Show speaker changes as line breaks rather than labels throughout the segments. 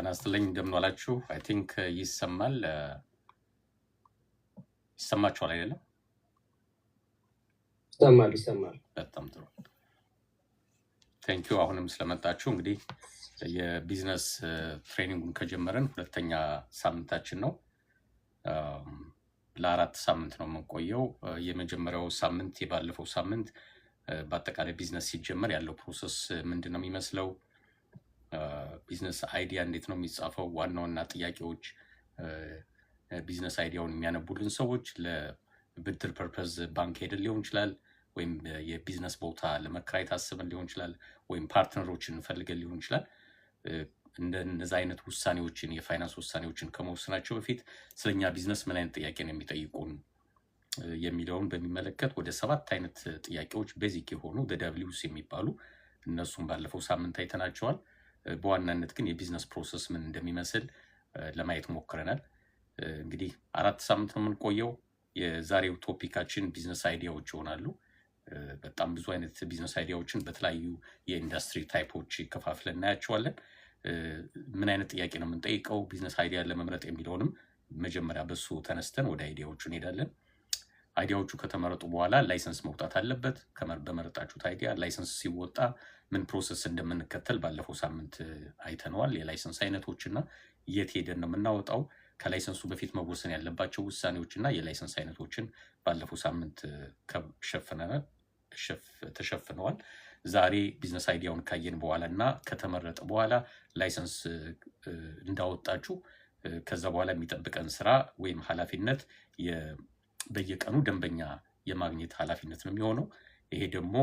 ጤና ይስጥልኝ እንደምን ዋላችሁ? አይ ቲንክ ይሰማችኋል አይደለም?
ይሰማል።
በጣም ጥሩ ቴንክ ዩ። አሁንም ስለመጣችሁ እንግዲህ የቢዝነስ ትሬኒንጉን ከጀመረን ሁለተኛ ሳምንታችን ነው። ለአራት ሳምንት ነው የምንቆየው። የመጀመሪያው ሳምንት የባለፈው ሳምንት በአጠቃላይ ቢዝነስ ሲጀመር ያለው ፕሮሰስ ምንድን ነው የሚመስለው፣ ቢዝነስ አይዲያ እንዴት ነው የሚጻፈው፣ ዋና ዋና ጥያቄዎች፣ ቢዝነስ አይዲያውን የሚያነቡልን ሰዎች ለብድር ፐርፐዝ ባንክ ሄደን ሊሆን ይችላል፣ ወይም የቢዝነስ ቦታ ለመከራየት አስበን ሊሆን ይችላል፣ ወይም ፓርትነሮችን ፈልገን ሊሆን ይችላል። እንደነዛ አይነት ውሳኔዎችን የፋይናንስ ውሳኔዎችን ከመወሰናቸው በፊት ስለኛ ቢዝነስ ምን አይነት ጥያቄ ነው የሚጠይቁን የሚለውን በሚመለከት ወደ 7 አይነት ጥያቄዎች ቤዚክ የሆኑ ደብሊውስ የሚባሉ እነሱም ባለፈው ሳምንት አይተናቸዋል። በዋናነት ግን የቢዝነስ ፕሮሰስ ምን እንደሚመስል ለማየት ሞክረናል። እንግዲህ 4 ሳምንት ነው የምንቆየው። የዛሬው ቶፒካችን ቢዝነስ አይዲያዎች ይሆናሉ። በጣም ብዙ አይነት ቢዝነስ አይዲያዎችን በተለያዩ የኢንዱስትሪ ታይፖች ከፋፍለን እናያቸዋለን። ምን አይነት ጥያቄ ነው የምንጠይቀው ቢዝነስ አይዲያ ለመምረጥ የሚለውንም መጀመሪያ በሱ ተነስተን ወደ አይዲያዎቹ እንሄዳለን። አይዲያዎቹ ከተመረጡ በኋላ ላይሰንስ መውጣት አለበት። በመረጣችሁት አይዲያ ላይሰንስ ሲወጣ ምን ፕሮሰስ እንደምንከተል ባለፈው ሳምንት አይተነዋል። የላይሰንስ አይነቶችና የት ሄደን ነው የምናወጣው፣ ከላይሰንሱ በፊት መወሰን ያለባቸው ውሳኔዎችና የላይሰንስ አይነቶችን ባለፈው ሳምንት ተሸፍነዋል። ዛሬ ቢዝነስ አይዲያውን ካየን በኋላ እና ከተመረጠ በኋላ ላይሰንስ እንዳወጣችሁ ከዛ በኋላ የሚጠብቀን ስራ ወይም ኃላፊነት በየቀኑ ደንበኛ የማግኘት ኃላፊነት ነው የሚሆነው። ይሄ ደግሞ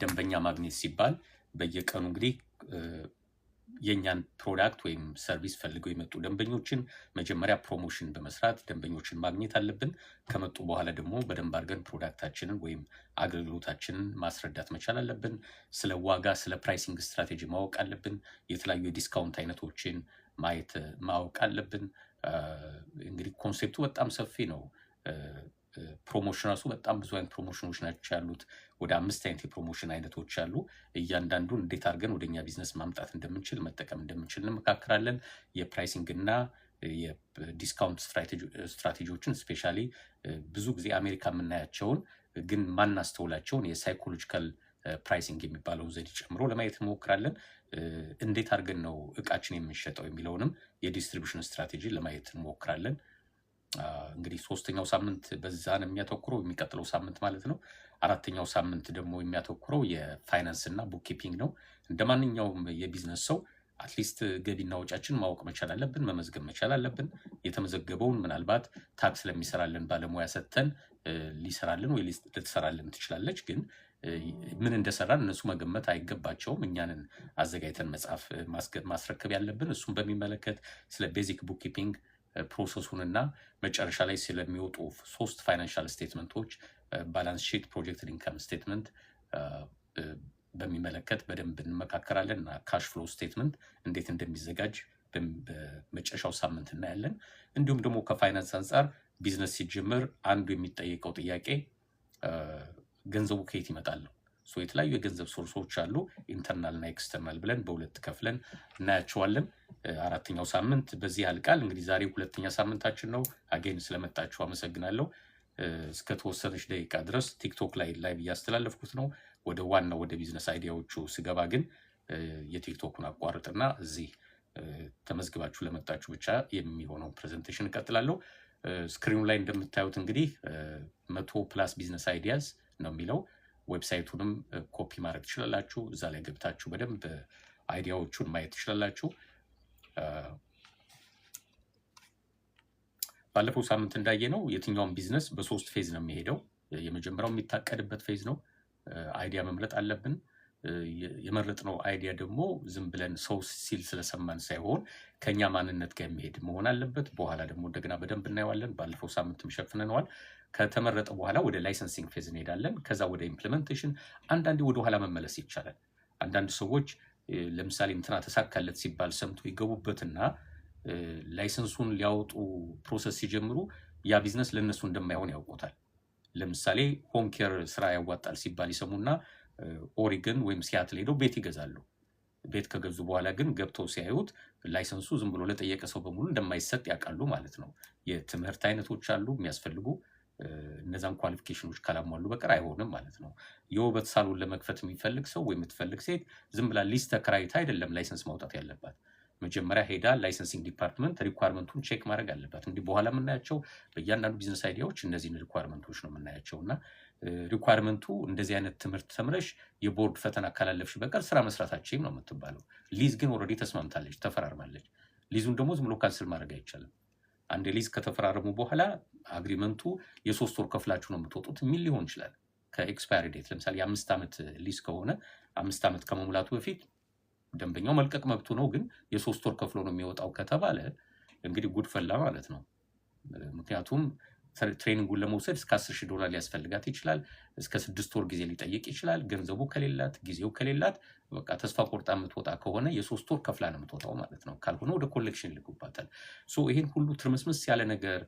ደንበኛ ማግኘት ሲባል በየቀኑ እንግዲህ የኛን ፕሮዳክት ወይም ሰርቪስ ፈልገው የመጡ ደንበኞችን መጀመሪያ ፕሮሞሽን በመስራት ደንበኞችን ማግኘት አለብን። ከመጡ በኋላ ደግሞ በደንብ አድርገን ፕሮዳክታችንን ወይም አገልግሎታችንን ማስረዳት መቻል አለብን። ስለ ዋጋ፣ ስለ ፕራይሲንግ ስትራቴጂ ማወቅ አለብን። የተለያዩ የዲስካውንት አይነቶችን ማወቅ አለብን። እንግዲህ ኮንሴፕቱ በጣም ሰፊ ነው። ፕሮሞሽን ራሱ በጣም ብዙ አይነት ፕሮሞሽኖች ናቸው ያሉት። ወደ 5 አይነት የፕሮሞሽን አይነቶች አሉ። እያንዳንዱን እንዴት አድርገን ወደኛ ቢዝነስ ማምጣት እንደምንችል መጠቀም እንደምንችል እንመካከራለን። የፕራይሲንግ እና የዲስካውንት ስትራቴጂዎችን ስፔሻሊ ብዙ ጊዜ አሜሪካ የምናያቸውን ግን ማናስተውላቸውን የሳይኮሎጂካል ፕራይሲንግ የሚባለውን ዘዴ ጨምሮ ለማየት እንሞክራለን። እንዴት አድርገን ነው እቃችን የምንሸጠው የሚለውንም የዲስትሪቢዩሽን ስትራቴጂ ለማየት እንሞክራለን። እንግዲህ 3ኛው ሳምንት በዛ ነው የሚያተኩረው፣ የሚቀጥለው ሳምንት ማለት ነው። 4ኛው ሳምንት ደግሞ የሚያተኩረው የፋይናንስ እና ቡክኪፒንግ ነው። እንደ ማንኛውም የቢዝነስ ሰው አትሊስት ገቢና ወጫችን ማወቅ መቻል አለብን፣ መመዝገብ መቻል አለብን። የተመዘገበውን ምናልባት ታክስ ለሚሰራልን ባለሙያ ሰጥተን ሊሰራልን ወይ ልትሰራልን ትችላለች፣ ግን ምን እንደሰራን እነሱ መገመት አይገባቸውም። እኛንን አዘጋጅተን መጽሐፍ ማስረከብ ያለብን። እሱም በሚመለከት ስለ ቤዚክ ቡክኪፒንግ ፕሮሰሱንና መጨረሻ ላይ ስለሚወጡ 3 ፋይናንሻል ስቴትመንቶች ባላንስ ሺት፣ ፕሮጀክትድ ኢንካም ስቴትመንት በሚመለከት በደንብ እንመካከራለን እና ካሽ ፍሎ ስቴትመንት እንዴት እንደሚዘጋጅ በመጨረሻው ሳምንት እናያለን። እንዲሁም ደግሞ ከፋይናንስ አንጻር ቢዝነስ ሲጀምር አንዱ የሚጠየቀው ጥያቄ ገንዘቡ ከየት ይመጣል ነው። የተለያዩ የገንዘብ ሶርሶች አሉ፣ ኢንተርናል እና ኤክስተርናል ብለን በሁለት ከፍለን እናያቸዋለን። 4ኛው ሳምንት በዚህ ያልቃል። እንግዲህ ዛሬ 2ኛ ሳምንታችን ነው። አጌን ስለመጣችሁ አመሰግናለሁ። እስከተወሰነች ደቂቃ ድረስ ቲክቶክ ላይ ላይቭ እያስተላለፍኩት ነው። ወደ ዋናው ወደ ቢዝነስ አይዲያዎቹ ስገባ ግን የቲክቶኩን አቋርጥና እዚህ ተመዝግባችሁ ለመጣችሁ ብቻ የሚሆነው ፕሬዘንቴሽን እቀጥላለሁ። ስክሪኑ ላይ እንደምታዩት እንግዲህ 100+ ቢዝነስ አይዲያስ ነው የሚለው። ዌብሳይቱንም ኮፒ ማድረግ ትችላላችሁ። እዛ ላይ ገብታችሁ በደንብ አይዲያዎቹን ማየት ትችላላችሁ። ባለፈው ሳምንት እንዳየነው የትኛውም ቢዝነስ በ3 ፌዝ ነው የሚሄደው። የመጀመሪያው የሚታቀድበት ፌዝ ነው። አይዲያ መምረጥ አለብን። የመረጥነው አይዲያ ደግሞ ዝም ብለን ሰው ሲል ስለሰማን ሳይሆን ከኛ ማንነት ጋር የሚሄድ መሆን አለበት። በኋላ ደግሞ እንደገና በደንብ እናየዋለን። ባለፈው ሳምንትም ሸፍነነዋል። ከተመረጠ በኋላ ወደ ላይሰንሲንግ ፌዝ እንሄዳለን። ከዛ ወደ ኢምፕሊሜንቴሽን። አንዳንዴ ወደ ኋላ መመለስ ይቻላል። አንዳንድ ሰዎች ለምሳሌ እንትና ተሳካለት ሲባል ሰምቶ ይገቡበትና ላይሰንሱን ሊያወጡ ፕሮሰስ ሲጀምሩ ያ ቢዝነስ ለነሱ እንደማይሆን ያውቁታል። ለምሳሌ ሆም ኬር ስራ ያዋጣል ሲባል ይሰሙና ኦሪገን ወይም ሲያትል ሄደው ቤት ይገዛሉ። ቤት ከገዙ በኋላ ግን ገብተው ሲያዩት ላይሰንሱ ዝም ብሎ ለጠየቀ ሰው በሙሉ እንደማይሰጥ ያውቃሉ ማለት ነው። የትምህርት አይነቶች አሉ የሚያስፈልጉ እነዛን ኳሊፊኬሽኖች ካላሟሉ በቀር አይሆንም ማለት ነው። የውበት ሳሎን ለመክፈት የሚፈልግ ሰው ወይ የምትፈልግ ሴት ዝም ብላ ሊስት ተከራይታ አይደለም ላይሰንስ ማውጣት ያለባት። መጀመሪያ ሄዳ ላይሰንሲንግ ዲፓርትመንት ሪኳርመንቱን ቼክ ማድረግ አለባት። እንግዲህ በኋላ የምናያቸው በእያንዳንዱ ቢዝነስ አይዲያዎች እነዚህን ሪኳርመንቶች ነው የምናያቸው እና ሪኳርመንቱ እንደዚህ አይነት ትምህርት ተምረሽ የቦርድ ፈተና ካላለፍሽ በቀር ስራ መስራታችም ነው የምትባለው። ሊዝ ግን ኦልሬዲ ተስማምታለች፣ ተፈራርማለች። ሊዙን ደግሞ ዝም ብሎ ካንስል ማድረግ አይቻልም። አንድ ሊዝ ከተፈራረሙ በኋላ አግሪመንቱ የ3 ወር ከፍላችሁ ነው የምትወጡት የሚል ሊሆን ይችላል። ከኤክስፓየሪ ዴት ለምሳሌ የ5 ዓመት ሊዝ ከሆነ 5 ዓመት ከመሙላቱ በፊት ደንበኛው መልቀቅ መብቱ ነው፣ ግን የ3 ወር ከፍሎ ነው የሚወጣው ከተባለ እንግዲህ ጉድ ፈላ ማለት ነው። ምክንያቱም ትሬኒንጉን ለመውሰድ እስከ $10,000 ሊያስፈልጋት ይችላል። እስከ 6 ወር ጊዜ ሊጠይቅ ይችላል። ገንዘቡ ከሌላት ጊዜው ከሌላት በቃ ተስፋ ቆርጣ የምትወጣ ከሆነ የ3 ወር ከፍላ ነው የምትወጣው ማለት ነው። ካልሆነ ወደ ኮሌክሽን ይልኩባታል። ይሄን ሁሉ ትርምስምስ ያለ ነገር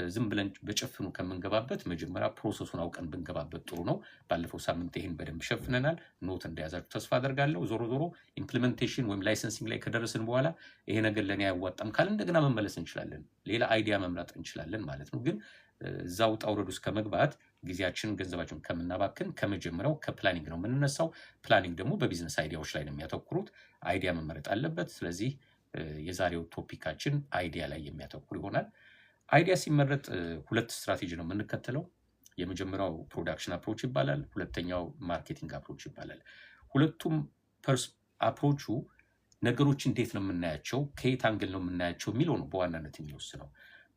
ዝም ብለን በጨፍኑ ከምንገባበት መጀመሪያ ፕሮሰሱን አውቀን ብንገባበት ጥሩ ነው። ባለፈው ሳምንት ይሄን በደንብ ሸፍነናል። ኖት እንደያዛችሁ ተስፋ አደርጋለሁ። ዞሮ ዞሮ ኢምፕሊሜንቴሽን ወይም ላይሰንሲንግ ላይ ከደረስን በኋላ ይሄ ነገር ለእኔ አያዋጣም ካለ እንደገና መመለስ እንችላለን። ሌላ አይዲያ መምረጥ እንችላለን ማለት ነው። ግን እዛ ውጣ ውረድ ውስጥ ከመግባት ጊዜያችን ገንዘባችን ከምናባክን ከመጀመሪያው ከፕላኒንግ ነው የምንነሳው። ፕላኒንግ ደግሞ በቢዝነስ አይዲያዎች ላይ ነው የሚያተኩሩት። አይዲያ መመረጥ አለበት። ስለዚህ የዛሬው ቶፒካችን አይዲያ ላይ የሚያተኩር ይሆናል። አይዲያ ሲመረጥ 2 ስትራቴጂ ነው የምንከተለው። የመጀመሪያው ፕሮዳክሽን አፕሮች ይባላል። ሁለተኛው ማርኬቲንግ አፕሮች ይባላል። ሁለቱም አፕሮቹ ነገሮች እንዴት ነው የምናያቸው፣ ከየት አንግል ነው የምናያቸው የሚለው ነው በዋናነት የሚወስነው።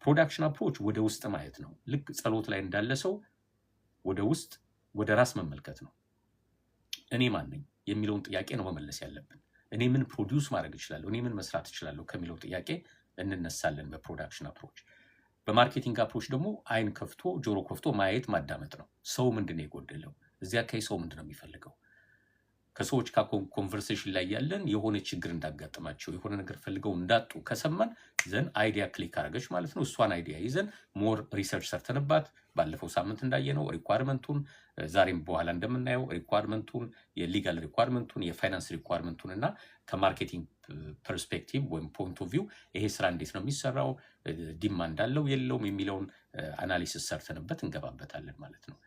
ፕሮዳክሽን አፕሮች ወደ ውስጥ ማየት ነው። ልክ ጸሎት ላይ እንዳለ ሰው ወደ ውስጥ ወደ ራስ መመልከት ነው። እኔ ማን ነኝ የሚለውን ጥያቄ ነው መመለስ ያለብን። እኔ ምን ፕሮዲውስ ማድረግ እችላለሁ፣ እኔ ምን መስራት እችላለሁ ከሚለው ጥያቄ እንነሳለን በፕሮዳክሽን አፕሮች። በማርኬቲንግ አፕሮች ደግሞ አይን ከፍቶ ጆሮ ከፍቶ ማየት ማዳመጥ ነው። ሰው ምንድን ነው የጎደለው፣ እዚያ አካባቢ ሰው ምንድን ነው የሚፈልገው። ከሰዎች ኮንቨርሴሽን ላይ ያለን የሆነ ችግር እንዳጋጥማቸው የሆነ ነገር ፈልገው እንዳጡ ከሰማን ዘን አይዲያ ክሊክ አደረገች ማለት ነው። እሷን አይዲያ ይዘን ሞር ሪሰርች ሰርተንባት ባለፈው ሳምንት እንዳየነው ሪኳርመንቱን፣ ዛሬም በኋላ እንደምናየው ሪኳርመንቱን፣ የሊጋል ሪኳርመንቱን፣ የፋይናንስ ሪኳርመንቱን እና ከማርኬቲንግ ፐርስፔክቲቭ ወይም ፖይንት ኦፍ ቪው ይሄ ስራ እንዴት ነው የሚሰራው፣ ዲማንድ አለው የለውም የሚለውን አናሊሲስ ሰርተንበት እንገባበታለን ማለት ነው።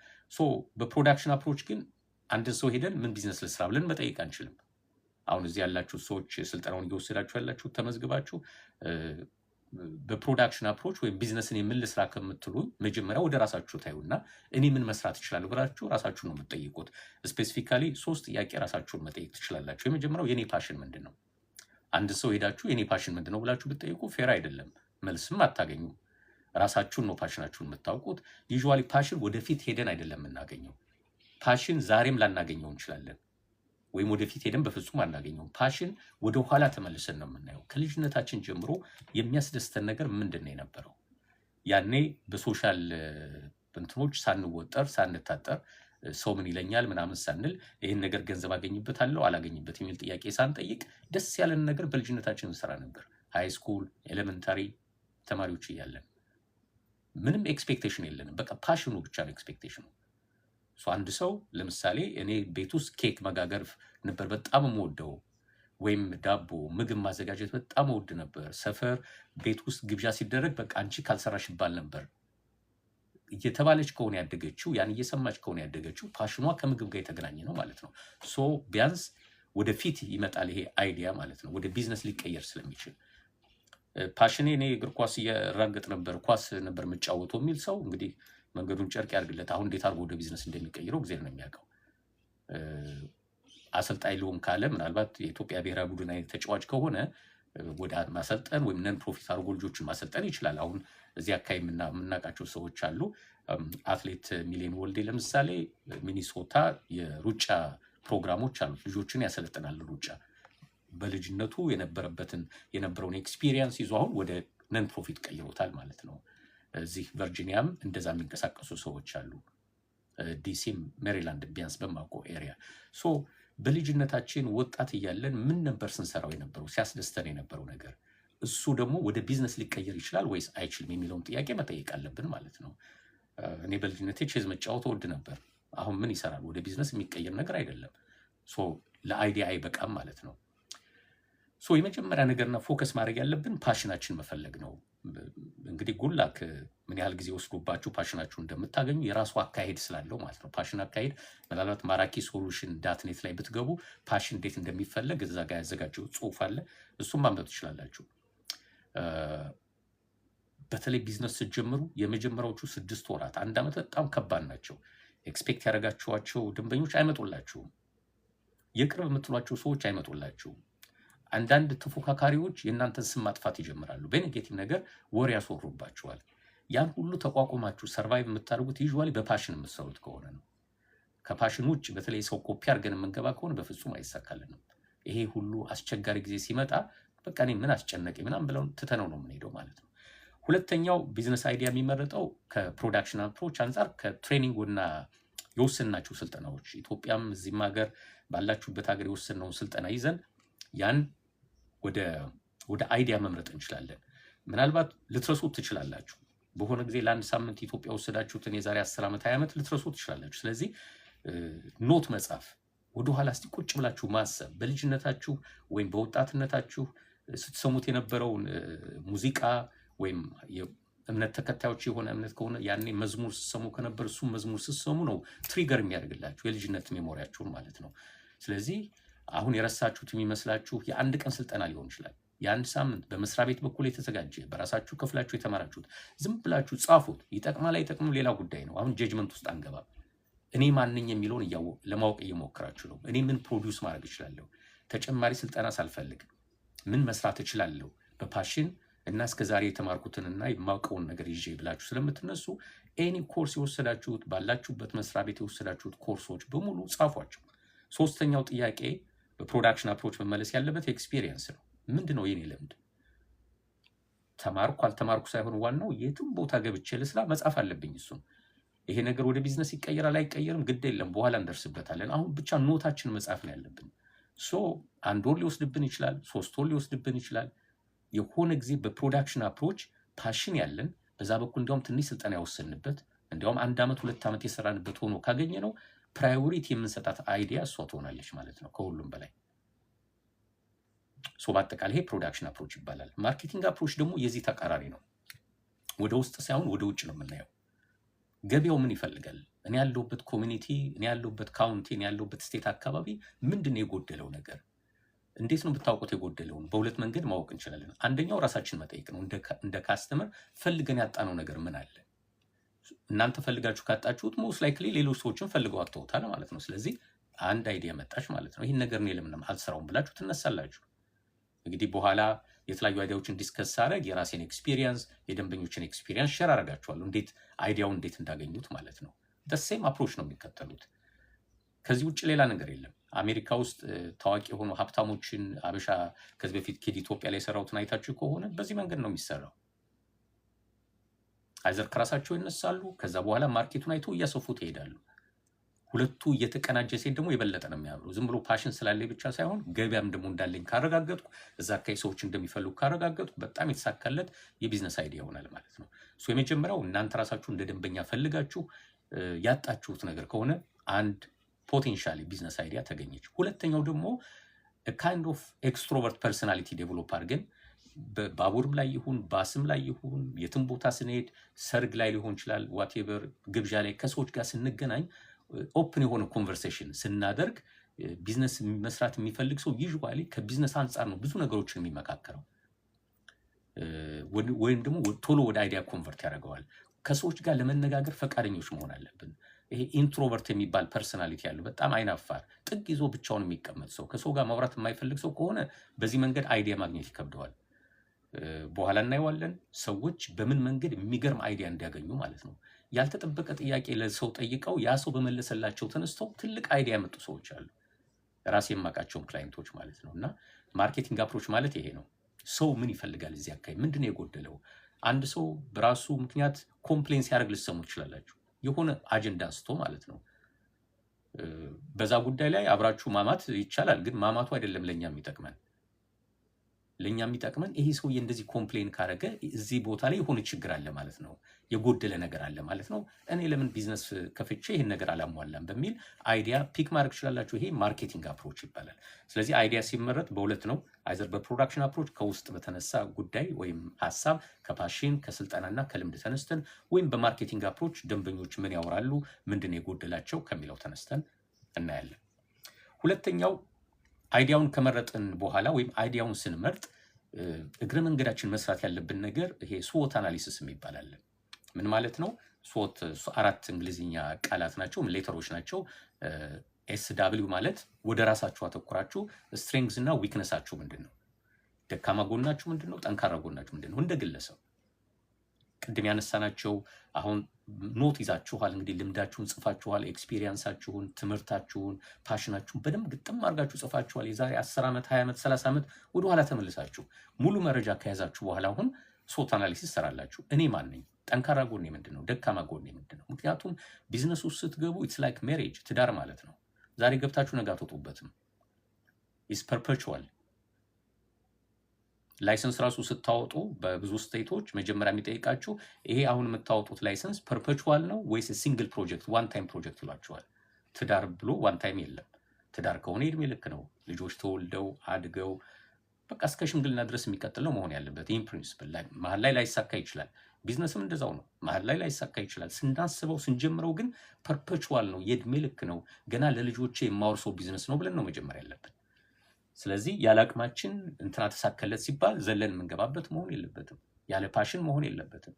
በፕሮዳክሽን አፕሮች ግን አንድ ሰው ሄደን ምን ቢዝነስ ልስራ ብለን መጠየቅ አንችልም። አሁን እዚህ ያላችሁ ሰዎች ስልጠናውን እየወሰዳችሁ ያላችሁ ተመዝግባችሁ በፕሮዳክሽን አፕሮች ወይም ቢዝነስን የምን ልስራ ከምትሉ መጀመሪያ ወደ ራሳችሁ ታዩና እኔ ምን መስራት እችላለሁ ብላችሁ ራሳችሁን ነው የምትጠይቁት። ስፔሲፊካሊ 3 ጥያቄ ራሳችሁን መጠየቅ ትችላላችሁ። የመጀመሪያው የኔ ፓሽን ምንድን ነው? አንድ ሰው ሄዳችሁ የኔ ፓሽን ምንድን ነው ብላችሁ ብትጠይቁ ፌር አይደለም፣ መልስም አታገኙ። ራሳችሁን ነው ፓሽናችሁን የምታውቁት። ዩዥዋሊ ፓሽን ወደፊት ሄደን አይደለም የምናገኘው። ፓሽን ዛሬም ላናገኘው እንችላለን፣ ወይም ወደፊት ሄደን በፍጹም አናገኘውም። ፓሽን ወደ ኋላ ተመልሰን ነው የምናየው። ከልጅነታችን ጀምሮ የሚያስደስተን ነገር ምንድን ነው የነበረው? ያኔ በሶሻል እንትኖች ሳንወጠር ሳንታጠር ሰው ምን ይለኛል ምናምን ሳንል ይህን ነገር ገንዘብ አገኝበታለሁ አላገኝበት የሚል ጥያቄ ሳንጠይቅ ደስ ያለን ነገር በልጅነታችን እንሰራ ነበር። ሃይ ስኩል ኤሌመንታሪ ተማሪዎች እያለን ምንም ኤክስፔክቴሽን የለንም። በቃ ፓሽኑ ብቻ ነው ኤክስፔክቴሽኑ። አንድ ሰው ለምሳሌ እኔ ቤት ውስጥ ኬክ መጋገር ነበር በጣም የምወደው፣ ወይም ዳቦ ምግብ ማዘጋጀት በጣም እወድ ነበር። ሰፈር ቤት ውስጥ ግብዣ ሲደረግ በቃ አንቺ ካልሰራሽ ይባል ነበር እየተባለች ከሆነ ያደገችው፣ ያን እየሰማች ከሆነ ያደገችው ፓሽኗ ከምግብ ጋር የተገናኘ ነው ማለት ነው። ቢያንስ ወደፊት ይመጣል ይሄ አይዲያ ማለት ነው፣ ወደ ቢዝነስ ሊቀየር ስለሚችል። ፓሽኔ እኔ እግር ኳስ እየራገጥ ነበር፣ ኳስ ነበር የምጫወተው የሚል ሰው እንግዲህ መንገዱን ጨርቅ ያድርግለት። አሁን እንዴት አድርጎ ወደ ቢዝነስ እንደሚቀይረው ጊዜ ነው የሚያውቀው። አሰልጣኝ ልሆን ካለ ምናልባት የኢትዮጵያ ብሔራዊ ቡድን አይነት ተጫዋች ከሆነ ወደ ማሰልጠን ወይም ነን ፕሮፊት አድርጎ ልጆችን ማሰልጠን ይችላል። አሁን እዚህ አካባቢ የምናውቃቸው ሰዎች አሉ። አትሌት ሚሊዮን ወልዴ ለምሳሌ ሚኒሶታ የሩጫ ፕሮግራሞች አሉት፣ ልጆችን ያሰለጥናል ሩጫ። በልጅነቱ የነበረውን ኤክስፒሪየንስ ይዞ አሁን ወደ ነን ፕሮፊት ቀይሮታል ማለት ነው። እዚህ ቨርጂኒያም እንደዛ የሚንቀሳቀሱ ሰዎች አሉ፣ ዲሲም ሜሪላንድ ቢያንስ በማውቀው ኤሪያ። በልጅነታችን ወጣት እያለን ምን ነበር ስንሰራው የነበረው ሲያስደስተን የነበረው ነገር? እሱ ደግሞ ወደ ቢዝነስ ሊቀየር ይችላል ወይስ አይችልም የሚለውን ጥያቄ መጠየቅ አለብን ማለት ነው። እኔ በልጅነቴ ቼዝ መጫወት እወድ ነበር። አሁን ምን ይሰራል? ወደ ቢዝነስ የሚቀየር ነገር አይደለም። ለአይዲያ አይበቃም ማለት ነው። የመጀመሪያ ነገርና ፎከስ ማድረግ ያለብን ፓሽናችን መፈለግ ነው። እንግዲህ ጉላክ ምን ያህል ጊዜ ወስዶባችሁ ፓሽናችሁ እንደምታገኙ የራሱ አካሄድ ስላለው ማለት ነው። ፓሽን አካሄድ ምናልባት ማራኪ ሶሉሽን ዳትኔት ላይ ብትገቡ ፓሽን እንዴት እንደሚፈለግ እዛ ጋር ያዘጋጀው ጽሁፍ አለ። እሱም ማንበብ ትችላላችሁ። በተለይ ቢዝነስ ስትጀምሩ የመጀመሪያዎቹ 6 ወራት 1 ዓመት በጣም ከባድ ናቸው። ኤክስፔክት ያደረጋችኋቸው ደንበኞች አይመጡላችሁም። የቅርብ የምትሏቸው ሰዎች አይመጡላችሁም። አንዳንድ ተፎካካሪዎች የእናንተን ስም ማጥፋት ይጀምራሉ። በኔጌቲቭ ነገር ወሬ ያስወሩባችኋል። ያን ሁሉ ተቋቁማችሁ ሰርቫይቭ የምታደርጉት ዩዥዋሊ በፓሽን የምትሰሩት ከሆነ ነው። ከፓሽን ውጭ በተለይ ሰው ኮፒ አድርገን የምንገባ ከሆነ በፍጹም አይሳካልንም። ይሄ ሁሉ አስቸጋሪ ጊዜ ሲመጣ በቃ እኔ ምን አስጨነቀኝ ምናምን ብለው ትተነው ነው የምንሄደው ማለት ነው። ሁለተኛው ቢዝነስ አይዲያ የሚመረጠው ከፕሮዳክሽን አፕሮች አንጻር ከትሬኒንጉና የወሰናችሁ ስልጠናዎች ኢትዮጵያም እዚህም ሀገር ባላችሁበት ሀገር የወሰነውን ስልጠና ይዘን ያን ወደ አይዲያ መምረጥ እንችላለን። ምናልባት ልትረሱት ትችላላችሁ። በሆነ ጊዜ ለአንድ ሳምንት ኢትዮጵያ ወሰዳችሁትን የዛሬ 10 ዓመት 20 ዓመት ልትረሱት ትችላላችሁ። ስለዚህ ኖት መጻፍ፣ ወደኋላ እስቲ ቁጭ ብላችሁ ማሰብ፣ በልጅነታችሁ ወይም በወጣትነታችሁ ስትሰሙት የነበረውን ሙዚቃ ወይም የእምነት ተከታዮች የሆነ እምነት ከሆነ ያኔ መዝሙር ስትሰሙ ከነበር እሱም መዝሙር ስትሰሙ ነው ትሪገር የሚያደርግላችሁ የልጅነት ሜሞሪያችሁን ማለት ነው። ስለዚህ አሁን የረሳችሁት የሚመስላችሁ የአንድ ቀን ስልጠና ሊሆን ይችላል። የአንድ ሳምንት በመስሪያ ቤት በኩል የተዘጋጀ በራሳችሁ ከፍላችሁ የተማራችሁት ዝም ብላችሁ ጻፉት። ይጠቅማል አይጠቅምም ሌላ ጉዳይ ነው። አሁን ጀጅመንት ውስጥ አንገባም። እኔ ማንኝ የሚለውን ለማወቅ እየሞከራችሁ ነው። እኔ ምን ፕሮዲውስ ማድረግ እችላለሁ? ተጨማሪ ስልጠና ሳልፈልግ ምን መስራት እችላለሁ በፓሽን እና እስከዛሬ የተማርኩትንና የማውቀውን ነገር ይዤ ብላችሁ ስለምትነሱ ኤኒ ኮርስ የወሰዳችሁት ባላችሁበት መስሪያ ቤት የወሰዳችሁት ኮርሶች በሙሉ ጻፏቸው። ሶስተኛው ጥያቄ በፕሮዳክሽን አፕሮች መመለስ ያለበት ኤክስፒሪየንስ ነው። ምንድነው የኔ ልምድ? ተማርኩ አልተማርኩ ሳይሆን ዋናው የትም ቦታ ገብቼ ልስራ መጻፍ አለብኝ። እሱም ይሄ ነገር ወደ ቢዝነስ ይቀየራል አይቀየርም ግድ የለም፣ በኋላ እንደርስበታለን። አሁን ብቻ ኖታችን መጻፍ ነው ያለብን። 1 ወር ሊወስድብን ይችላል፣ 3 ወር ሊወስድብን ይችላል። የሆነ ጊዜ በፕሮዳክሽን አፕሮች ፓሽን ያለን በዛ በኩል እንዲያውም ትንሽ ስልጠና ያወሰንበት እንዲያውም 1 ዓመት 2 ዓመት የሰራንበት ሆኖ ካገኘ ነው ፕራዮሪቲ የምንሰጣት አይዲያ እሷ ትሆናለች ማለት ነው ከሁሉም በላይ። በአጠቃላይ ይሄ ፕሮዳክሽን አፕሮች ይባላል። ማርኬቲንግ አፕሮች ደግሞ የዚህ ተቃራኒ ነው። ወደ ውስጥ ሳይሆን ወደ ውጭ ነው የምናየው። ገበያው ምን ይፈልጋል? እኔ ያለሁበት ኮሚኒቲ፣ እኔ ያለሁበት ካውንቲ፣ እኔ ያለሁበት ስቴት አካባቢ ምንድን ነው የጎደለው ነገር? እንዴት ነው ብታውቁት የጎደለውን? በሁለት መንገድ ማወቅ እንችላለን። አንደኛው ራሳችን መጠየቅ ነው። እንደ ካስተመር ፈልገን ያጣነው ነገር ምን አለ? እናንተ ፈልጋችሁ ካጣችሁት ሞስት ላይክሊ ሌሎች ሰዎችን ፈልገው አጥተውታል ማለት ነው። ስለዚህ አንድ አይዲያ መጣች ማለት ነው። ይህን ነገር እኔ ለምን አልሰራውም ብላችሁ ትነሳላችሁ። እንግዲህ በኋላ የተለያዩ አይዲያዎችን ዲስከስ ሳደርግ የራሴን ኤክስፒሪየንስ የደንበኞችን ኤክስፒሪየንስ ሼር አደርጋችኋለሁ። አይዲያውን እንዴት እንዳገኙት ማለት ነው። ሴም አፕሮች ነው የሚከተሉት። ከዚህ ውጭ ሌላ ነገር የለም። አሜሪካ ውስጥ ታዋቂ የሆኑ ሀብታሞችን አበሻ ከዚህ በፊት ኪድ ኢትዮጵያ ላይ የሰራሁትን አይታችሁ ከሆነ በዚህ መንገድ ነው የሚሰራው። አይዘር ከራሳቸው ይነሳሉ፣ ከዛ በኋላ ማርኬቱን አይቶ እያሰፉት ይሄዳሉ። ሁለቱ እየተቀናጀ ሴት ደግሞ የበለጠ ነው የሚያምሩ። ዝም ብሎ ፓሽን ስላለኝ ብቻ ሳይሆን ገበያም ደግሞ እንዳለኝ ካረጋገጥኩ፣ እዛ አካባቢ ሰዎች እንደሚፈልጉ ካረጋገጥኩ በጣም የተሳካለት የቢዝነስ አይዲያ ይሆናል ማለት ነው። የመጀመሪያው እናንተ ራሳችሁ እንደ ደንበኛ ፈልጋችሁ ያጣችሁት ነገር ከሆነ አንድ ፖቴንሻል ቢዝነስ አይዲያ ተገኘች። ሁለተኛው ደግሞ ካይንድ ኦፍ ኤክስትሮቨርት ፐርሶናሊቲ ዴቨሎፕ አድርገን በባቡርም ላይ ይሁን ባስም ላይ ይሁን የትም ቦታ ስንሄድ ሰርግ ላይ ሊሆን ይችላል፣ ዋቴቨር ግብዣ ላይ ከሰዎች ጋር ስንገናኝ ኦፕን የሆነ ኮንቨርሴሽን ስናደርግ ቢዝነስ መስራት የሚፈልግ ሰው ዩዥዋሊ ከቢዝነስ አንጻር ነው ብዙ ነገሮችን የሚመካከረው፣ ወይም ደግሞ ቶሎ ወደ አይዲያ ኮንቨርት ያደርገዋል። ከሰዎች ጋር ለመነጋገር ፈቃደኞች መሆን አለብን። ይሄ ኢንትሮቨርት የሚባል ፐርሶናሊቲ ያለው በጣም አይናፋር ጥግ ይዞ ብቻውን የሚቀመጥ ሰው ከሰው ጋር ማውራት የማይፈልግ ሰው ከሆነ በዚህ መንገድ አይዲያ ማግኘት ይከብደዋል። በኋላ እናየዋለን። ሰዎች በምን መንገድ የሚገርም አይዲያ እንዲያገኙ ማለት ነው። ያልተጠበቀ ጥያቄ ለሰው ጠይቀው ያ ሰው በመለሰላቸው ተነስተው ትልቅ አይዲያ ያመጡ ሰዎች አሉ። ራሴ የማውቃቸውን ክላይንቶች ማለት ነው። እና ማርኬቲንግ አፕሮች ማለት ይሄ ነው። ሰው ምን ይፈልጋል? እዚህ አካባቢ ምንድን ነው የጎደለው? አንድ ሰው በራሱ ምክንያት ኮምፕሌን ሲያደርግ ልትሰሙ ትችላላችሁ። የሆነ አጀንዳ አንስቶ ማለት ነው። በዛ ጉዳይ ላይ አብራችሁ ማማት ይቻላል፣ ግን ማማቱ አይደለም ለእኛ የሚጠቅመን። ለኛ የሚጠቅመን ይሄ ሰውዬ እንደዚህ ኮምፕሌን ካረገ እዚህ ቦታ ላይ የሆነ ችግር አለ ማለት ነው፣ የጎደለ ነገር አለ ማለት ነው። እኔ ለምን ቢዝነስ ከፍቼ ይሄን ነገር አላሟላም በሚል አይዲያ ፒክ ማድረግ ትችላላችሁ። ይሄ ማርኬቲንግ አፕሮች ይባላል። ስለዚህ አይዲያ ሲመረጥ በሁለት ነው። አይዘር በፕሮዳክሽን አፕሮች ከውስጥ በተነሳ ጉዳይ ወይም ሀሳብ ከፓሽን ከስልጠናና ከልምድ ተነስተን፣ ወይም በማርኬቲንግ አፕሮች ደንበኞች ምን ያወራሉ፣ ምንድን የጎደላቸው ከሚለው ተነስተን እናያለን። ሁለተኛው አይዲያውን ከመረጥን በኋላ ወይም አይዲያውን ስንመርጥ እግረ መንገዳችን መስራት ያለብን ነገር ይሄ ስዎት አናሊሲስ የሚባል። ምን ማለት ነው? ስዎት 4 እንግሊዝኛ ቃላት ናቸው፣ ሌተሮች ናቸው። SW ማለት ወደ ራሳችሁ አተኩራችሁ ስትሬንግዝ እና ዊክነሳችሁ ምንድን ነው፣ ደካማ ጎናችሁ ምንድን ነው፣ ጠንካራ ጎናችሁ ምንድን ነው። እንደ ግለሰብ ቅድም ያነሳናቸው አሁን ኖት ይዛችኋል፣ እንግዲህ ልምዳችሁን ጽፋችኋል፣ ኤክስፒሪየንሳችሁን፣ ትምህርታችሁን፣ ፓሽናችሁን በደንብ ግጥም አድርጋችሁ ጽፋችኋል። የዛሬ 10 ዓመት 20 ዓመት 30 ዓመት ወደኋላ ተመልሳችሁ ሙሉ መረጃ ከያዛችሁ በኋላ አሁን ስዎት አናሊሲስ ሰራላችሁ። እኔ ማን ነኝ? ጠንካራ ጎኔ ምንድን ነው? ደካማ ጎኔ ምንድን ነው? ምክንያቱም ቢዝነስ ውስጥ ስትገቡ ኢትስ ላይክ ሜሬጅ፣ ትዳር ማለት ነው። ዛሬ ገብታችሁ ነገ አትወጡበትም። ኢስ ፐርፔቹዋል። ላይሰንስ ራሱ ስታወጡ በብዙ ስቴቶች መጀመሪያ የሚጠይቃችሁ ይሄ አሁን የምታወጡት ላይሰንስ ፐርፔቹዋል ነው ወይስ ሲንግል ፕሮጀክት ዋን ታይም ፕሮጀክት ይሏቸዋል። ትዳር ብሎ ዋን ታይም የለም። ትዳር ከሆነ እድሜ ልክ ነው። ልጆች ተወልደው አድገው በቃ እስከ ሽምግልና ድረስ የሚቀጥል ነው መሆን ያለበት። ይህም ፕሪንሲፕል ላይ መሀል ላይ ላይሳካ ይችላል። ቢዝነስም እንደዛው ነው። መሀል ላይ ላይሳካ ይችላል። ስናስበው ስንጀምረው ግን ፐርፔቹዋል ነው፣ የእድሜ ልክ ነው፣ ገና ለልጆቼ የማወርሰው ቢዝነስ ነው ብለን ነው መጀመር ያለብን። ስለዚህ ያለ አቅማችን እንትና ተሳከለት ሲባል ዘለን የምንገባበት መሆን የለበትም። ያለ ፓሽን መሆን የለበትም።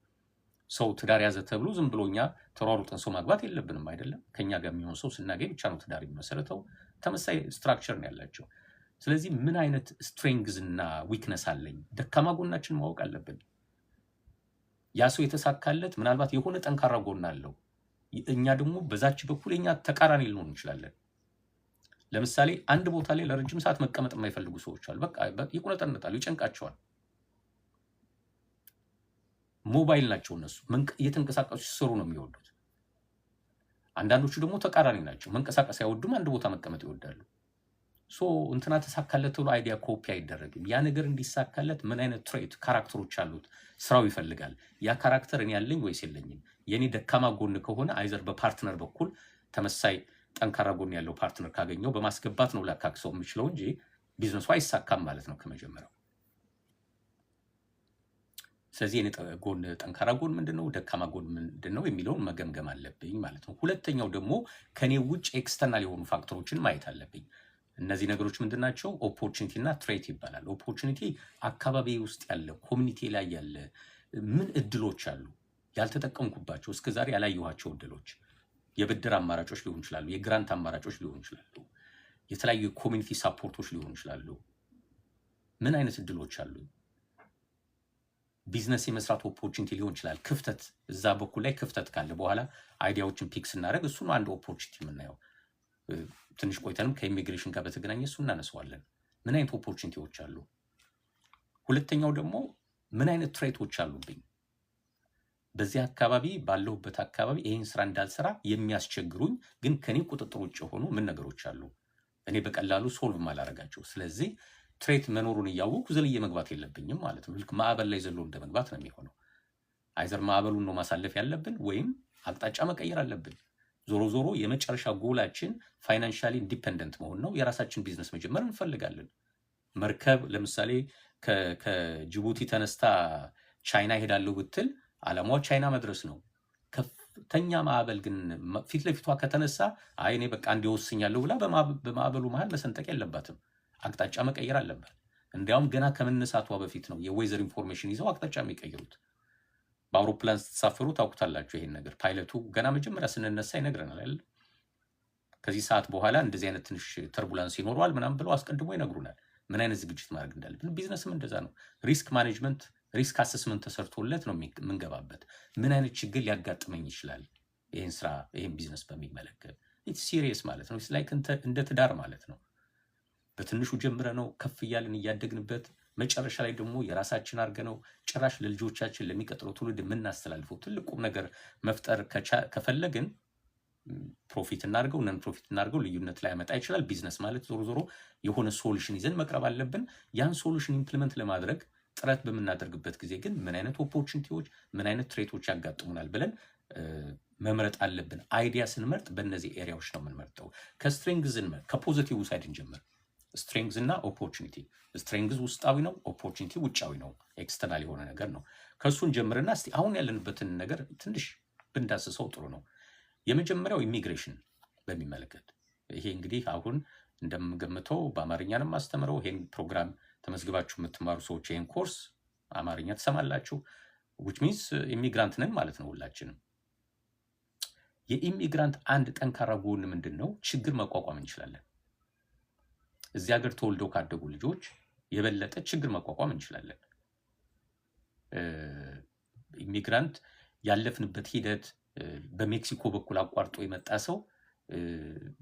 ሰው ትዳር ያዘ ተብሎ ዝም ብሎ እኛ ተሯሩጠን ሰው ማግባት የለብንም አይደለም። ከኛ ጋር የሚሆን ሰው ስናገኝ ብቻ ነው ትዳር የሚመሰረተው። ተመሳሳይ ስትራክቸር ነው ያላቸው። ስለዚህ ምን አይነት ስትሬንግዝ እና ዊክነስ አለኝ፣ ደካማ ጎናችን ማወቅ አለብን። ያ ሰው የተሳካለት ምናልባት የሆነ ጠንካራ ጎን አለው። እኛ ደግሞ በዛች በኩል እኛ ተቃራኒ ልንሆን እንችላለን። ለምሳሌ አንድ ቦታ ላይ ለረጅም ሰዓት መቀመጥ የማይፈልጉ ሰዎች አሉ። በቃ ይቁነጠነጣሉ፣ ይጨንቃቸዋል። ሞባይል ናቸው እነሱ፣ እየተንቀሳቀሱ ሲሰሩ ነው የሚወዱት። አንዳንዶቹ ደግሞ ተቃራኒ ናቸው፣ መንቀሳቀስ አይወዱም፣ አንድ ቦታ መቀመጥ ይወዳሉ። እንትና ተሳካለት ብሎ አይዲያ ኮፒ አይደረግም። ያ ነገር እንዲሳካለት ምን አይነት ትሬት ካራክተሮች አሉት ስራው ይፈልጋል። ያ ካራክተር እኔ ያለኝ ወይስ የለኝም? የኔ ደካማ ጎን ከሆነ አይዘር በፓርትነር በኩል ተመሳይ ጠንካራ ጎን ያለው ፓርትነር ካገኘው በማስገባት ነው ላካክሰው የምችለው እንጂ ቢዝነሱ አይሳካም ማለት ነው ከመጀመሪያው። ስለዚህ የኔ ጠንካራ ጎን ምንድነው፣ ደካማ ጎን ምንድነው የሚለውን መገምገም አለብኝ ማለት ነው። ሁለተኛው ደግሞ ከኔ ውጭ ኤክስተርናል የሆኑ ፋክተሮችን ማየት አለብኝ። እነዚህ ነገሮች ምንድናቸው? ኦፖርቹኒቲ እና ትሬት ይባላል። ኦፖርቹኒቲ አካባቢ ውስጥ ያለ ኮሚኒቲ ላይ ያለ ምን እድሎች አሉ ያልተጠቀምኩባቸው እስከዛሬ ያላየኋቸው እድሎች፣ የብድር አማራጮች ሊሆኑ ይችላሉ፣ የግራንት አማራጮች ሊሆኑ ይችላሉ፣ የተለያዩ የኮሚኒቲ ሳፖርቶች ሊሆኑ ይችላሉ። ምን አይነት እድሎች አሉ? ቢዝነስ የመስራት ኦፖርቹኒቲ ሊሆን ይችላል። ክፍተት፣ እዛ በኩል ላይ ክፍተት ካለ በኋላ አይዲያዎችን ፒክ ስናደርግ እሱ ነው አንድ ኦፖርቹኒቲ የምናየው። ትንሽ ቆይተንም ከኢሚግሬሽን ጋር በተገናኘ እሱ እናነሳዋለን። ምን አይነት ኦፖርቹኒቲዎች አሉ? ሁለተኛው ደግሞ ምን አይነት ትሬቶች አሉብኝ? በዚህ አካባቢ ባለሁበት አካባቢ ይሄን ስራ እንዳልሰራ የሚያስቸግሩኝ ግን ከኔ ቁጥጥር ውጭ የሆኑ ምን ነገሮች አሉ እኔ በቀላሉ ሶልቭ ማላረጋቸው? ስለዚህ ትሬት መኖሩን እያወቅሁ ዘልዬ መግባት የለብኝም ማለት ነው። ልክ ማዕበል ላይ ዘሎ እንደመግባት ነው የሚሆነው። አይዘር ማዕበሉን ነው ማሳለፍ ያለብን ወይም አቅጣጫ መቀየር አለብን። ዞሮ ዞሮ የመጨረሻ ጎላችን ፋይናንሻሊ ኢንዲፔንደንት መሆን ነው። የራሳችን ቢዝነስ መጀመር እንፈልጋለን። መርከብ ለምሳሌ ከጅቡቲ ተነስታ ቻይና ሄዳለሁ ብትል ዓላማዋ ቻይና መድረስ ነው። ከፍተኛ ማዕበል ግን ፊት ለፊቷ ከተነሳ አይ እኔ በቃ እንዲወስኛለሁ ብላ በማዕበሉ መሃል መሰንጠቅ የለባትም። አቅጣጫ መቀየር አለባት። እንዲያውም ገና ከመነሳቷ በፊት ነው የዌዘር ኢንፎርሜሽን ይዘው አቅጣጫ የሚቀይሩት። በአውሮፕላን ስትሳፈሩ ታውቁታላችሁ ይሄን ነገር። ፓይለቱ ገና መጀመሪያ ስንነሳ ይነግረናል አይደል? ከዚህ ሰዓት በኋላ እንደዚህ አይነት ትንሽ ተርቡላንስ ይኖረዋል ምናምን ብለው አስቀድሞ ይነግሩናል ምን አይነት ዝግጅት ማድረግ እንዳለብን። ቢዝነስም እንደዛ ነው። ሪስክ ማኔጅመንት፣ ሪስክ አሰስመንት ተሰርቶለት ነው የምንገባበት። ምን አይነት ችግር ሊያጋጥመኝ ይችላል ይሄን ስራ ይሄን ቢዝነስ በሚመለከት። ኢትስ ሲሪየስ ማለት ነው። ኢትስ ላይክ እንደ ትዳር ማለት ነው። በትንሹ ጀምረ ነው ከፍ እያልን እያደግንበት መጨረሻ ላይ ደግሞ የራሳችን አድርገ ነው ጭራሽ ለልጆቻችን ለሚቀጥለው ትውልድ የምናስተላልፈው ትልቁም ነገር መፍጠር ከፈለግን ፕሮፊት እናድርገው ነን ፕሮፊት እናድርገው ልዩነት ላይ ያመጣ ይችላል። ቢዝነስ ማለት ዞሮ ዞሮ የሆነ ሶሉሽን ይዘን መቅረብ አለብን። ያን ሶሉሽን ኢምፕሊመንት ለማድረግ ጥረት በምናደርግበት ጊዜ ግን ምን አይነት ኦፖርቹኒቲዎች ምን አይነት ትሬቶች ያጋጥሙናል ብለን መምረጥ አለብን። አይዲያ ስንመርጥ በእነዚህ ኤሪያዎች ነው የምንመርጠው። ከስትሬንግዝ ከፖዚቲቭ ሳይድ እንጀምር። ስትሬንግዝ እና ኦፖርቹኒቲ። ስትሬንግዝ ውስጣዊ ነው፣ ኦፖርቹኒቲ ውጫዊ ነው፣ ኤክስተርናል የሆነ ነገር ነው። ከእሱን ጀምርና እስቲ አሁን ያለንበትን ነገር ትንሽ ብንዳስሰው ጥሩ ነው። የመጀመሪያው ኢሚግሬሽን በሚመለከት ይሄ እንግዲህ አሁን እንደምገምተው በአማርኛ ነው የማስተምረው። ይሄን ፕሮግራም ተመዝግባችሁ የምትማሩ ሰዎች ይሄን ኮርስ አማርኛ ትሰማላችሁ። which means ኢሚግራንት ነን ማለት ነው ሁላችንም። የኢሚግራንት አንድ ጠንካራ ጎን ምንድን ነው? ችግር መቋቋም እንችላለን። እዚህ ሀገር ተወልደው ካደጉ ልጆች የበለጠ ችግር መቋቋም እንችላለን። ኢሚግራንት ያለፍንበት ሂደት በሜክሲኮ በኩል አቋርጦ የመጣ ሰው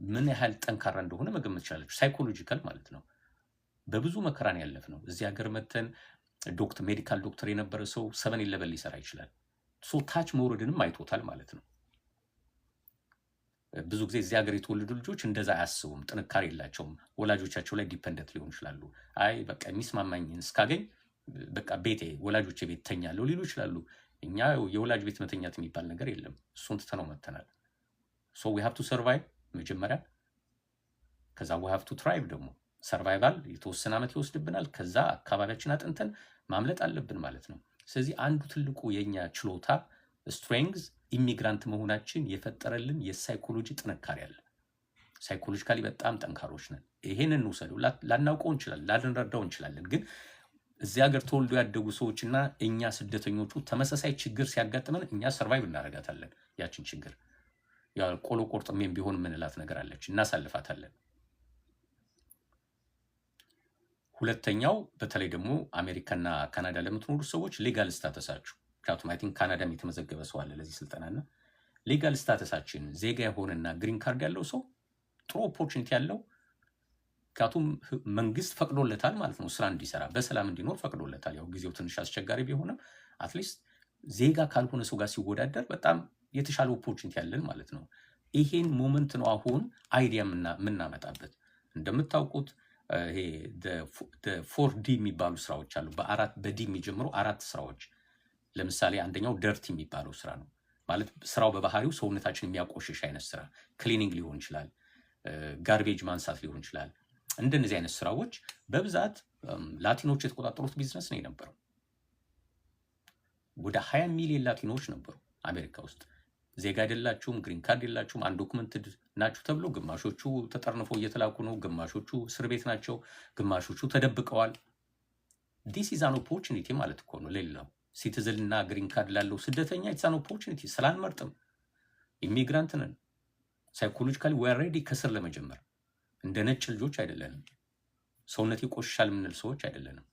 ምን ያህል ጠንካራ እንደሆነ መገመት ትችላላችሁ። ሳይኮሎጂካል ማለት ነው። በብዙ መከራን ያለፍ ነው። እዚህ ሀገር መተን ሜዲካል ዶክተር የነበረ ሰው 7-11 ሊሰራ ይችላል። ታች መውረድንም አይቶታል ማለት ነው። ብዙ ጊዜ እዚህ ሀገር የተወለዱ ልጆች እንደዛ አያስቡም፣ ጥንካሬ የላቸውም። ወላጆቻቸው ላይ ዲፐንደንት ሊሆኑ ይችላሉ። አይ በቃ የሚስማማኝን እስካገኝ በቃ ቤቴ ወላጆቼ ቤት ተኛለሁ ሊሉ ይችላሉ። እኛ የወላጅ ቤት መተኛት የሚባል ነገር የለም። እሱን ትተነው መተናል። ሶ ዊ ሃቭ ቱ ሰርቫይቭ መጀመሪያ፣ ከዛ ዊ ሃቭ ቱ ትራይቭ ደግሞ። ሰርቫይቫል የተወሰነ ዓመት ይወስድብናል። ከዛ አካባቢያችን አጥንተን ማምለጥ አለብን ማለት ነው። ስለዚህ አንዱ ትልቁ የኛ ችሎታ ስትሬንግዝ ኢሚግራንት መሆናችን የፈጠረልን የሳይኮሎጂ ጥንካሬ አለ። ሳይኮሎጂካሊ በጣም ጠንካሮች ነን። ይሄን እንውሰደው። ላናውቀው እንችላለን፣ ላንረዳው እንችላለን። ግን እዚህ ሀገር ተወልዶ ያደጉ ሰዎችና እኛ ስደተኞቹ ተመሳሳይ ችግር ሲያጋጥመን እኛ ሰርቫይቭ እናደርጋታለን። ያችን ችግር ያው ቆሎ ቆርጥሜም ቢሆን ምንላት ነገር አለች፣ እናሳልፋታለን። ሁለተኛው በተለይ ደግሞ አሜሪካና ካናዳ ለምትኖሩ ሰዎች ሌጋል ስታተሳችሁ፣ ምክንያቱም አይ ቲንክ ካናዳም የተመዘገበ ሰው አለ ለዚህ ስልጠናና ሌጋል ስታተሳችን ዜጋ የሆነና ግሪን ካርድ ያለው ሰው ጥሩ ኦፖርቹኒቲ ያለው፣ ምክንያቱም መንግስት ፈቅዶለታል ማለት ነው። ስራ እንዲሰራ በሰላም እንዲኖር ፈቅዶለታል። ያው ጊዜው ትንሽ አስቸጋሪ ቢሆንም አትሊስት ዜጋ ካልሆነ ሰው ጋር ሲወዳደር በጣም የተሻለ ኦፖርቹኒቲ ያለን ማለት ነው። ይሄን ሞመንት ነው አሁን አይዲያ የምናመጣበት። እንደምታውቁት ይሄ ዲ የሚባሉ ስራዎች አሉ። በዲ የሚጀምሩ 4 ስራዎች። ለምሳሌ አንደኛው ደርቲ የሚባለው ስራ ነው። ማለት ስራው በባህሪው ሰውነታችን የሚያቆሽሽ አይነት ስራ፣ ክሊኒንግ ሊሆን ይችላል፣ ጋርቤጅ ማንሳት ሊሆን ይችላል። እንደነዚህ አይነት ስራዎች በብዛት ላቲኖች የተቆጣጠሩት ቢዝነስ ነው የነበረው። ወደ 20 ሚሊዮን ላቲኖች ነበሩ አሜሪካ ውስጥ። ዜጋ አይደላችሁም፣ ግሪን ካርድ የላችሁም፣ አንዶክመንትድ ናችሁ ተብሎ ግማሾቹ ተጠርንፈው እየተላኩ ነው፣ ግማሾቹ እስር ቤት ናቸው፣ ግማሾቹ ተደብቀዋል። ዲስ ኢዝ አን ኦፖርቹኒቲ ማለት እኮ ነው። ሌላው ሲቲዝን እና ግሪን ካርድ ላለው ስደተኛ ኢትስ አን ኦፖርቹኒቲ። ስላንመርጥም ኢሚግራንት ነን። ሳይኮሎጂካሊ ዊ አር ሬዲ ከስር ለመጀመር። እንደ ነጭ ልጆች አይደለንም። ሰውነት ይቆሽሻል የምንል ሰዎች አይደለንም።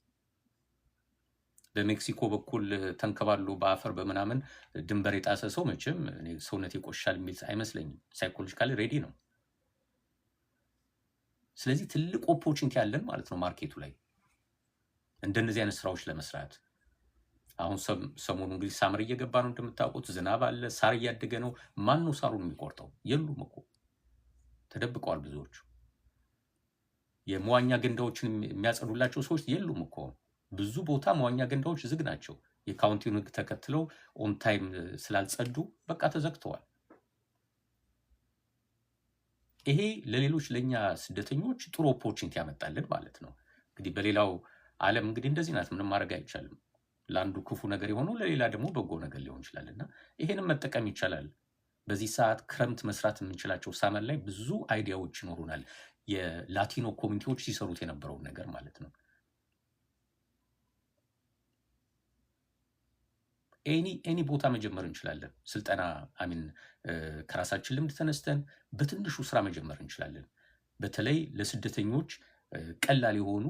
በሜክሲኮ በኩል ተንከባሉ በአፈር በምናምን ድንበር የጣሰ ሰው መቼም ሰውነት ይቆሽሻል የሚል አይመስለኝም። ሳይኮሎጂካሊ ሬዲ ነው። ስለዚህ ትልቅ ኦፖርቹኒቲ ያለን ማለት ነው ማርኬቱ ላይ እንደነዚህ አይነት ስራዎች ለመስራት። አሁን ሰሞኑ እንግዲህ ሳምር እየገባ ነው እንደምታውቁት፣ ዝናብ አለ፣ ሳር እያደገ ነው። ማን ነው ሳሩን የሚቆርጠው? የሉም እኮ ተደብቀዋል ብዙዎቹ። የመዋኛ ገንዳዎችን የሚያጸዱላቸው ሰዎች የሉም እኮ። ብዙ ቦታ መዋኛ ገንዳዎች ዝግ ናቸው። የካውንቲውን ሕግ ተከትለው ኦን ታይም ስላልጸዱ በቃ ተዘግተዋል። ይሄ ለሌሎች ለኛ ስደተኞች ጥሩ ኦፖርቹኒቲ ያመጣልን ማለት ነው። እንግዲህ በሌላው ዓለም እንግዲህ እንደዚህ ናት፣ ምንም ማድረግ አይቻልም። ለአንዱ ክፉ ነገር የሆነው ለሌላ ደግሞ በጎ ነገር ሊሆን ይችላል እና ይሄንም መጠቀም ይቻላል። በዚህ ሰዓት ክረምት መስራት የምንችላቸው ሳመር ላይ ብዙ አይዲያዎች ይኖሩናል። የላቲኖ ኮሚኒቲዎች ሲሰሩት የነበረውን ነገር ማለት ነው። ኤኒ ቦታ መጀመር እንችላለን። ስልጠና ከራሳችን ልምድ ተነስተን በትንሹ ስራ መጀመር እንችላለን። በተለይ ለስደተኞች ቀላል የሆኑ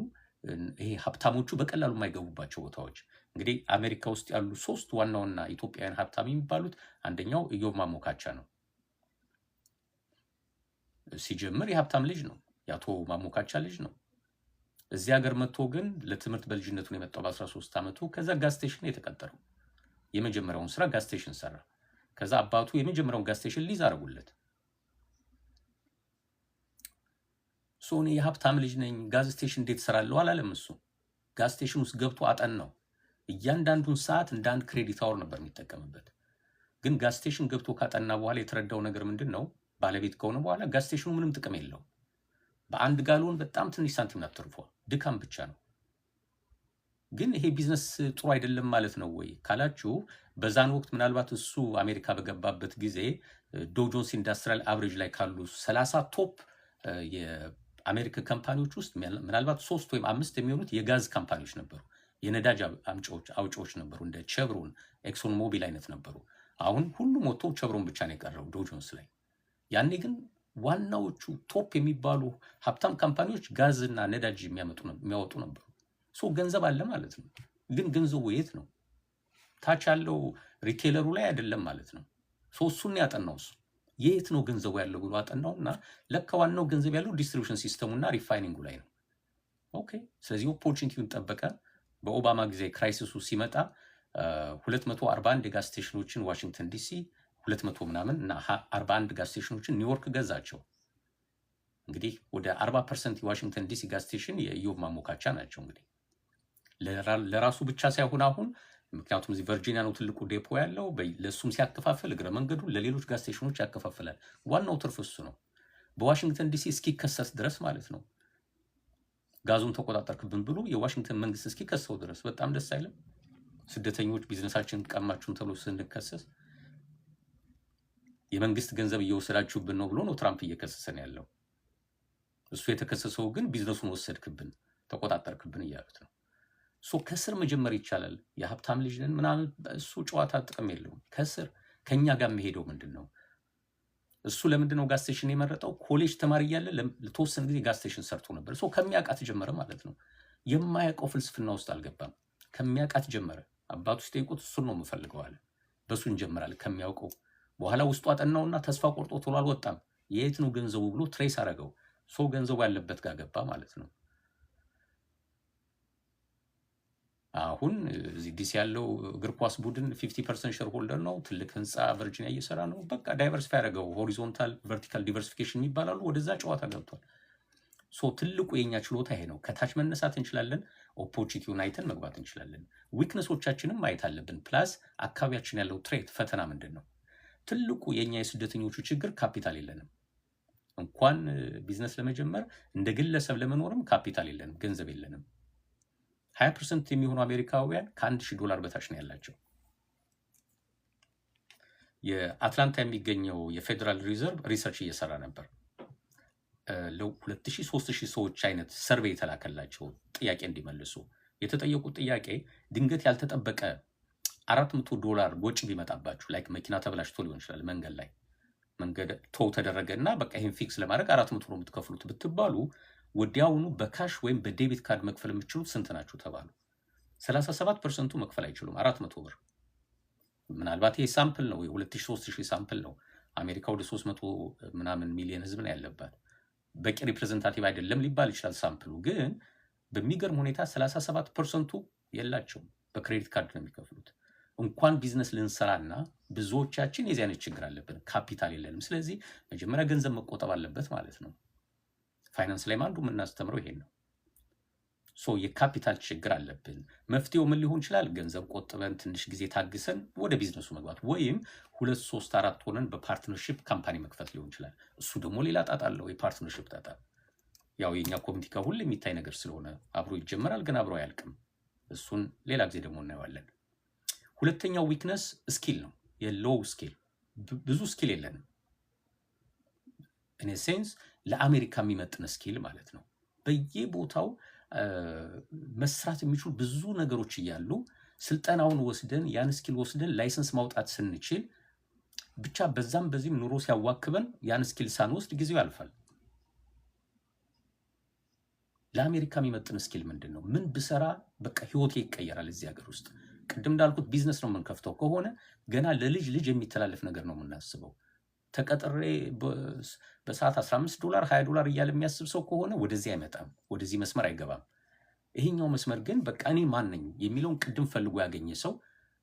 ይሄ ሀብታሞቹ በቀላሉ የማይገቡባቸው ቦታዎች እንግዲህ አሜሪካ ውስጥ ያሉ 3 ዋና ዋና ኢትዮጵያውያን ሀብታም የሚባሉት አንደኛው ኢዮብ ማሞካቻ ነው። ሲጀምር የሀብታም ልጅ ነው፣ የአቶ ማሞካቻ ልጅ ነው። እዚህ ሀገር መጥቶ ግን ለትምህርት በልጅነቱ ነው የመጣው በ13 ዓመቱ። ከዛ ጋዝ ስቴሽን የተቀጠረው የመጀመሪያውን ስራ ጋዝ ስቴሽን ሰራ። ከዛ አባቱ የመጀመሪያውን ጋዝ ስቴሽን ሊዝ አደረጉለት። እኔ የሀብታም ልጅ ነኝ ጋዝ ስቴሽን እንዴት እሰራለሁ አላለም። እሱ ጋዝ ስቴሽን ውስጥ ገብቶ አጠናው። እያንዳንዱን ሰዓት እንደ አንድ ክሬዲት አወር ነበር የሚጠቀምበት። ግን ጋዝ ስቴሽን ገብቶ ካጠና በኋላ የተረዳው ነገር ምንድን ነው? ባለቤት ከሆነ በኋላ ጋዝ ስቴሽኑ ምንም ጥቅም የለውም። በአንድ ጋሎን በጣም ትንሽ ሳንቲም አትርፏል። ድካም ብቻ ነው። ግን ይሄ ቢዝነስ ጥሩ አይደለም ማለት ነው ወይ ካላችሁ፣ በዛን ወቅት ምናልባት እሱ አሜሪካ በገባበት ጊዜ ዶው ጆንስ ኢንዱስትሪያል አቨሬጅ ላይ ካሉ 30 ቶፕ የአሜሪካ ካምፓኒዎች ውስጥ ምናልባት 3 ወይም 5 የሚሆኑት የጋዝ ካምፓኒዎች ነበሩ። የነዳጅ አውጪዎች ነበሩ። እንደ ቼቭሮን፣ ኤክሶን ሞቢል አይነት ነበሩ። አሁን ሁሉም ወጥቶ ቼቭሮን ብቻ ነው የቀረው ዶው ጆንስ ላይ። ያኔ ግን ዋናዎቹ ቶፕ የሚባሉ ሀብታም ካምፓኒዎች ጋዝና ነዳጅ የሚያወጡ ነበሩ። ገንዘብ አለ ማለት ነው። ግን ገንዘቡ የት ነው? ታች ያለው ሪቴለሩ ላይ አይደለም ማለት ነው። እሱን ያጠናው እሱ የት ነው ገንዘቡ ያለው ብሎ አጠናውና ለካ ዋናው ገንዘብ ያለው ዲስትሪቢዩሽን ሲስተሙና ሪፋይኒንጉ ላይ ነው። ኦኬ። ስለዚህ ኦፖርቹኒቲውን ጠበቀ። በኦባማ ጊዜ ክራይሲሱ ሲመጣ 241 የጋዝ ስቴሽኖችን ዋሽንግተን ዲሲ 200 ምናምን እና 41 ጋዝ ስቴሽኖችን ኒውዮርክ ገዛቸው። እንግዲህ ወደ 40% የዋሽንግተን ዲሲ ጋዝ ስቴሽን የኢዮብ ማሞካቻ ናቸው። እንግዲህ ለራሱ ብቻ ሳይሆን አሁን ምክንያቱም እዚህ ቨርጂኒያ ነው ትልቁ ዴፖ ያለው፣ ለሱም ሲያከፋፍል እግረ መንገዱ ለሌሎች ጋዝ ስቴሽኖች ያከፋፍላል። ዋናው ትርፍ እሱ ነው። በዋሽንግተን ዲሲ እስኪከሰስ ድረስ ማለት ነው። ጋዙን ተቆጣጠርክብን ብሎ የዋሽንግተን መንግስት እስኪከሰው ድረስ በጣም ደስ አይልም? ስደተኞች ቢዝነሳችን ቀማችሁን ተብሎ ስንከሰስ የመንግስት ገንዘብ እየወሰዳችሁብን ነው ብሎ ነው ትራምፕ እየከሰሰን ያለው። እሱ የተከሰሰው ግን ቢዝነሱን ወሰድክብን፣ ተቆጣጠርክብን እያሉት ነው። ከስር መጀመር ይቻላል። የሀብታም ልጅ ነን ምናምን እሱ ጨዋታ ጥቅም የለውም። ከስር ከኛ ጋር የሚሄደው ምንድን ነው? እሱ ለምንድን ነው ጋዝ ስቴሽን የመረጠው? ኮሌጅ ተማሪ እያለ ለተወሰነ ጊዜ ጋዝ ስቴሽን ሰርቶ ነበር። ከሚያውቃት ጀመረ ማለት ነው። የማያውቀው ፍልስፍና ውስጥ አልገባም። ከሚያውቃት ጀመረ። አባቱ ሲጠይቁት እሱን ነው የምፈልገው አለ። በሱ እንጀምራል ከሚያውቀው። በኋላ ውስጡ አጠናውና ተስፋ ቆርጦ ቶሎ አልወጣም። የት ነው ገንዘቡ ብሎ ትሬስ አረገው። ገንዘቡ ያለበት ጋር ገባ ማለት ነው። አሁን እዚህ ዲሲ ያለው እግር ኳስ ቡድን 50% ሼር ሆልደር ነው። ትልቅ ህንፃ ቨርጂኒያ እየሰራ ነው። በቃ ዳይቨርሲፋይ ያደረገው ሆሪዞንታል ቨርቲካል ዲቨርሲፊኬሽን ይባላሉ። ወደዛ ጨዋታ ገብቷል። ትልቁ የኛ ችሎታ ይሄ ነው። ከታች መነሳት እንችላለን። ኦፖርቹኒቲውን አይተን መግባት እንችላለን። ዊክነሶቻችንም ማየት አለብን። ፕላስ አካባቢያችን ያለው ትሬት ፈተና ምንድን ነው? ትልቁ የኛ የስደተኞቹ ችግር ካፒታል የለንም። እንኳን ቢዝነስ ለመጀመር እንደ ግለሰብ ለመኖርም ካፒታል የለንም፣ ገንዘብ የለንም። 20% የሚሆኑ አሜሪካውያን $1,000 በታች ነው ያላቸው። የአትላንታ የሚገኘው የፌዴራል ሪዘርቭ ሪሰርች እየሰራ ነበር። ለ2000-3000 ሰዎች አይነት ሰርቬይ የተላከላቸው ጥያቄ እንዲመልሱ የተጠየቁት ጥያቄ ድንገት ያልተጠበቀ $400 ወጪ ቢመጣባችሁ ላይክ መኪና ተበላሽቶ ሊሆን ይችላል፣ መንገድ ቶው ተደረገና በቃ ይሄን ፊክስ ለማድረግ 400 ነው የምትከፍሉት ብትባሉ ወዲያውኑ በካሽ ወይም በዴቢት ካርድ መክፈል የምትችሉት ስንት ናችሁ ተባሉ። 37% መክፈል አይችሉም፣ 400 ብር። ምናልባት ይሄ ሳምፕል ነው፣ የ2000-3000 ሳምፕል ነው። አሜሪካ ወደ 300 ምናምን ሚሊዮን ህዝብ ነው ያለባት። በቂ ሪፕሬዘንታቲቭ አይደለም ሊባል ይችላል ሳምፕሉ። ግን በሚገርም ሁኔታ 37% የላቸውም፣ በክሬዲት ካርድ ነው የሚከፍሉት። እንኳን ቢዝነስ ልንሰራና ብዙዎቻችን የዚህ አይነት ችግር አለብን፣ ካፒታል የለንም። ስለዚህ መጀመሪያ ገንዘብ መቆጠብ አለበት ማለት ነው። ፋይናንስ ላይ አንዱ የምናስተምረው ይሄን ነው። የካፒታል ችግር አለብን። መፍትሄው ምን ሊሆን ይችላል? ገንዘብ ቆጥበን ትንሽ ጊዜ ታግሰን ወደ ቢዝነሱ መግባት፣ ወይም 2፣ 3፣ 4 ሆነን በፓርትነርሺፕ ካምፓኒ መክፈት ሊሆን ይችላል። እሱ ደግሞ ሌላ ጣጣ አለው፣ የፓርትነርሺፕ ጣጣ። ያው የኛ ኮሚኒቲ ጋር ሁሉ የሚታይ ነገር ስለሆነ አብሮ ይጀመራል፣ ግን አብሮ አያልቅም። እሱን ሌላ ጊዜ ደግሞ እናየዋለን። ሁለተኛው ዊክነስ ስኪል ነው። የሎው ስኪል፣ ብዙ ስኪል የለንም። ኢን ሴንስ ለአሜሪካ የሚመጥን ስኪል ማለት ነው። በየቦታው መስራት የሚችሉ ብዙ ነገሮች እያሉ ስልጠናውን ወስደን ያን ስኪል ወስደን ላይሰንስ ማውጣት ስንችል ብቻ በዛም በዚህም ኑሮ ሲያዋክበን ያን ስኪል ሳንወስድ ጊዜው ያልፋል። ለአሜሪካ የሚመጥን ስኪል ምንድን ነው? ምን ብሰራ በቃ ህይወቴ ይቀየራል እዚህ ሀገር ውስጥ? ቅድም እንዳልኩት ቢዝነስ ነው የምንከፍተው ከሆነ ገና ለልጅ የሚተላለፍ ነገር ነው የምናስበው። ተቀጥሬ በሰዓት $15 $20 እያለ የሚያስብ ሰው ከሆነ ወደዚህ አይመጣም፣ ወደዚህ መስመር አይገባም። ይሄኛው መስመር ግን በቃ እኔ ማን ነኝ የሚለውን ቅድም ፈልጎ ያገኘ ሰው